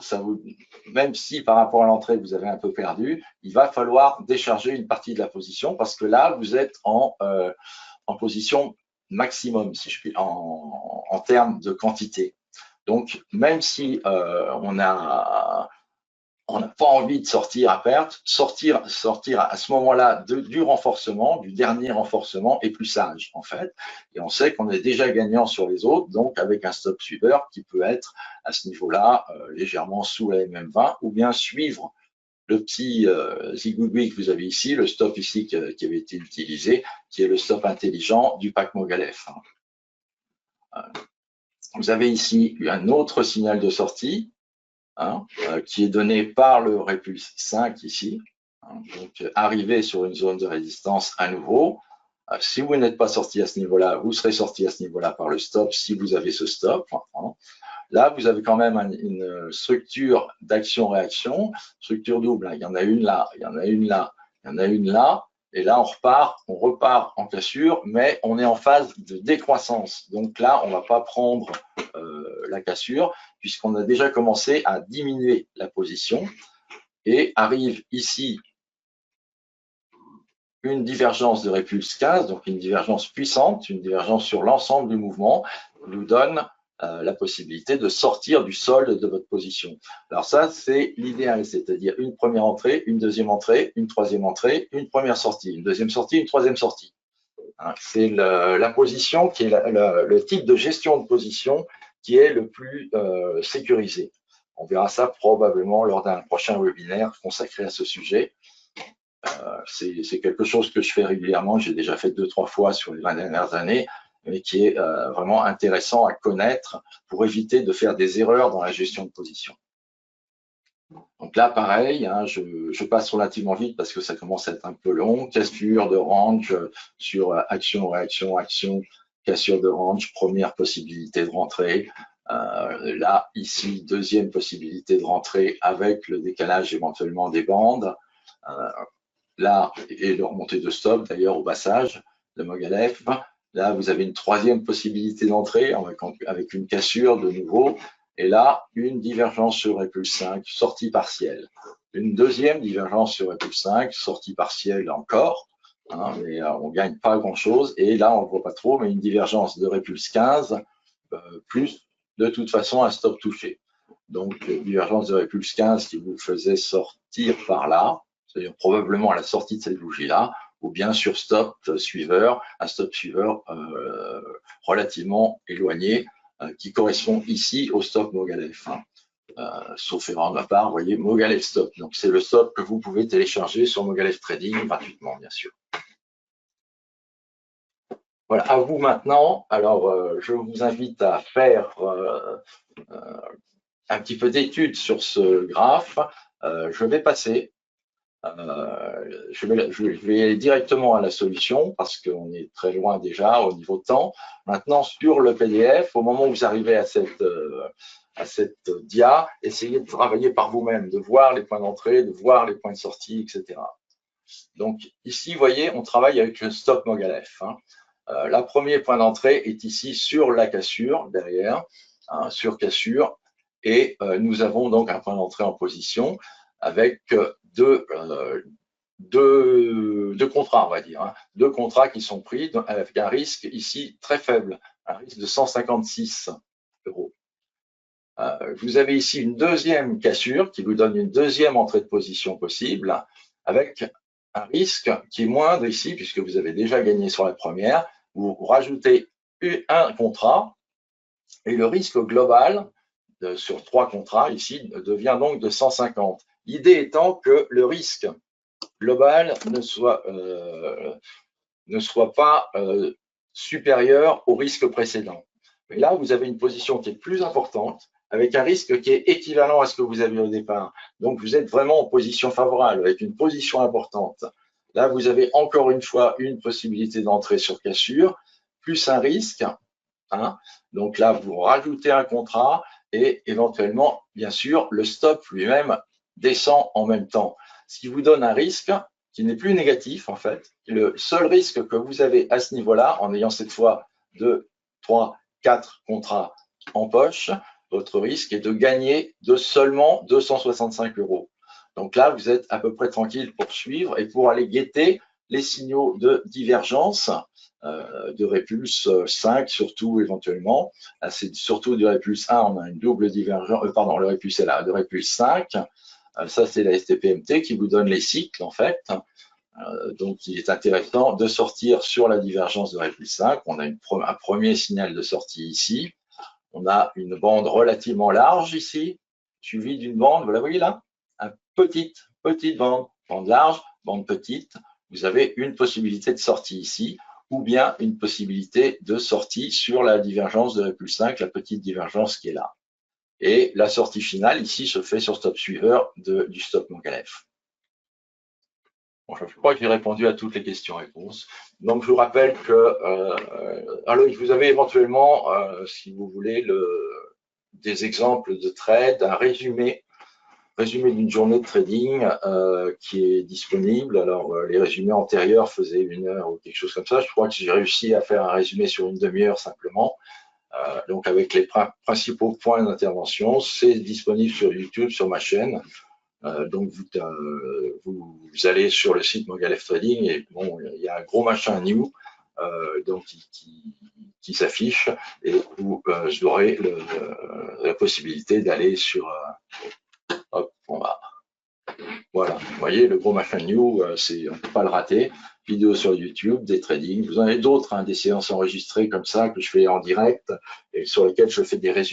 même si par rapport à l'entrée, vous avez un peu perdu, il va falloir décharger une partie de la position parce que là, vous êtes en position maximum, si je puis, en termes de quantité. Donc, même si on n'a pas envie de sortir à perte, sortir à ce moment-là du renforcement, du dernier renforcement est plus sage en fait. Et on sait qu'on est déjà gagnant sur les autres, donc avec un stop suiveur qui peut être à ce niveau-là légèrement sous la MM20 ou bien suivre le petit zigouigoui que vous avez ici, le stop ici qui avait été utilisé, qui est le stop intelligent du pack Mogalef. Vous avez ici un autre signal de sortie qui est donné par le répulse 5 ici. Donc, arrivé sur une zone de résistance à nouveau. Si vous n'êtes pas sorti à ce niveau-là, vous serez sorti à ce niveau-là par le stop si vous avez ce stop. Là, vous avez quand même une structure d'action-réaction, structure double. Il y en a une là, il y en a une là, il y en a une là. Et là, on repart en cassure, mais on est en phase de décroissance. Donc là, on ne va pas prendre la cassure, puisqu'on a déjà commencé à diminuer la position. Et arrive ici une divergence de répulse 15, donc une divergence puissante, une divergence sur l'ensemble du mouvement, nous donne la possibilité de sortir du solde de votre position. Alors ça, c'est l'idéal, c'est-à-dire une première entrée, une deuxième entrée, une troisième entrée, une première sortie, une deuxième sortie, une troisième sortie. C'est la position qui est le type de gestion de position qui est le plus sécurisé. On verra ça probablement lors d'un prochain webinaire consacré à ce sujet. C'est quelque chose que je fais régulièrement, j'ai déjà fait 2-3 fois sur les 20 dernières années, mais qui est vraiment intéressant à connaître pour éviter de faire des erreurs dans la gestion de position. Donc là, pareil, je passe relativement vite parce que ça commence à être un peu long. Cassure de range sur action, réaction, action, cassure de range, première possibilité de rentrée. Là, ici, deuxième possibilité de rentrée avec le décalage éventuellement des bandes. Là, et le remontée de stop d'ailleurs au passage de Mogalef. Là, vous avez une troisième possibilité d'entrée avec une cassure de nouveau. Et là, une divergence sur répulse 5, sortie partielle. Une deuxième divergence sur répulse 5, sortie partielle encore. Mais on ne gagne pas grand-chose. Et là, on ne voit pas trop, mais une divergence de répulse 15, plus de toute façon un stop touché. Donc, divergence de répulse 15 qui vous faisait sortir par là, c'est-à-dire probablement à la sortie de cette bougie-là, ou bien sur stop suiveur, un stop suiveur relativement éloigné, qui correspond ici au stop Mogalef. Sauf erreur de ma part, vous voyez, Mogalef stop. Donc, c'est le stop que vous pouvez télécharger sur Mogalef Trading gratuitement, bien sûr. Voilà, à vous maintenant. Alors, je vous invite à faire un petit peu d'études sur ce graphe. Je vais passer. Je vais aller directement à la solution parce qu'on est très loin déjà au niveau temps. Maintenant, sur le PDF, au moment où vous arrivez à cette dia, essayez de travailler par vous-même, de voir les points d'entrée, de voir les points de sortie, etc. Donc ici, vous voyez, on travaille avec le stop Mogalef. Le premier point d'entrée est ici sur la cassure, derrière, sur cassure, et nous avons donc un point d'entrée en position avec deux contrats, on va dire, deux contrats qui sont pris avec un risque ici très faible, un risque de 156 €. Vous avez ici une deuxième cassure qui vous donne une deuxième entrée de position possible avec un risque qui est moindre ici puisque vous avez déjà gagné sur la première. Vous rajoutez un contrat et le risque global sur 3 contrats ici devient donc de 150. L'idée étant que le risque global ne soit pas supérieur au risque précédent. Mais là, vous avez une position qui est plus importante avec un risque qui est équivalent à ce que vous aviez au départ. Donc, vous êtes vraiment en position favorable avec une position importante. Là, vous avez encore une fois une possibilité d'entrée sur cassure, plus un risque hein. Donc là, vous rajoutez un contrat et éventuellement, bien sûr, le stop lui-même descend en même temps. Ce qui vous donne un risque qui n'est plus négatif, en fait. Le seul risque que vous avez à ce niveau-là, en ayant cette fois 2, 3, 4 contrats en poche, votre risque est de gagner de seulement 265 €. Donc là, vous êtes à peu près tranquille pour suivre et pour aller guetter les signaux de divergence de Répulse 5 surtout éventuellement. Là, c'est surtout de Répulse 1, on a une double divergence, pardon, le Répulse est là, de Répulse 5, ça c'est la STPMT qui vous donne les cycles en fait. Donc il est intéressant de sortir sur la divergence de Répulse 5. On a un premier signal de sortie ici. On a une bande relativement large ici, suivie d'une bande, vous la voyez là, une petite bande, bande large, bande petite. Vous avez une possibilité de sortie ici, ou bien une possibilité de sortie sur la divergence de Répulse 5, la petite divergence qui est là. Et la sortie finale ici se fait sur stop suiveur du stop Montgalef. Bon, je crois que j'ai répondu à toutes les questions-réponses. Donc, je vous rappelle que alors, vous avez éventuellement, si vous voulez, des exemples de trades, un résumé d'une journée de trading qui est disponible. Alors, les résumés antérieurs faisaient 1 heure ou quelque chose comme ça. Je crois que j'ai réussi à faire un résumé sur une demi-heure simplement. Donc, avec les principaux points d'intervention, c'est disponible sur YouTube, sur ma chaîne. Donc, vous allez sur le site Mogalef Trading et bon, il y a un gros machin new donc qui s'affiche et vous aurez la possibilité d'aller sur hop, voilà, vous voyez le gros machin new, on ne peut pas le rater. Vidéo sur YouTube, des tradings, vous en avez d'autres, hein, des séances enregistrées comme ça que je fais en direct et sur lesquelles je fais des résumés.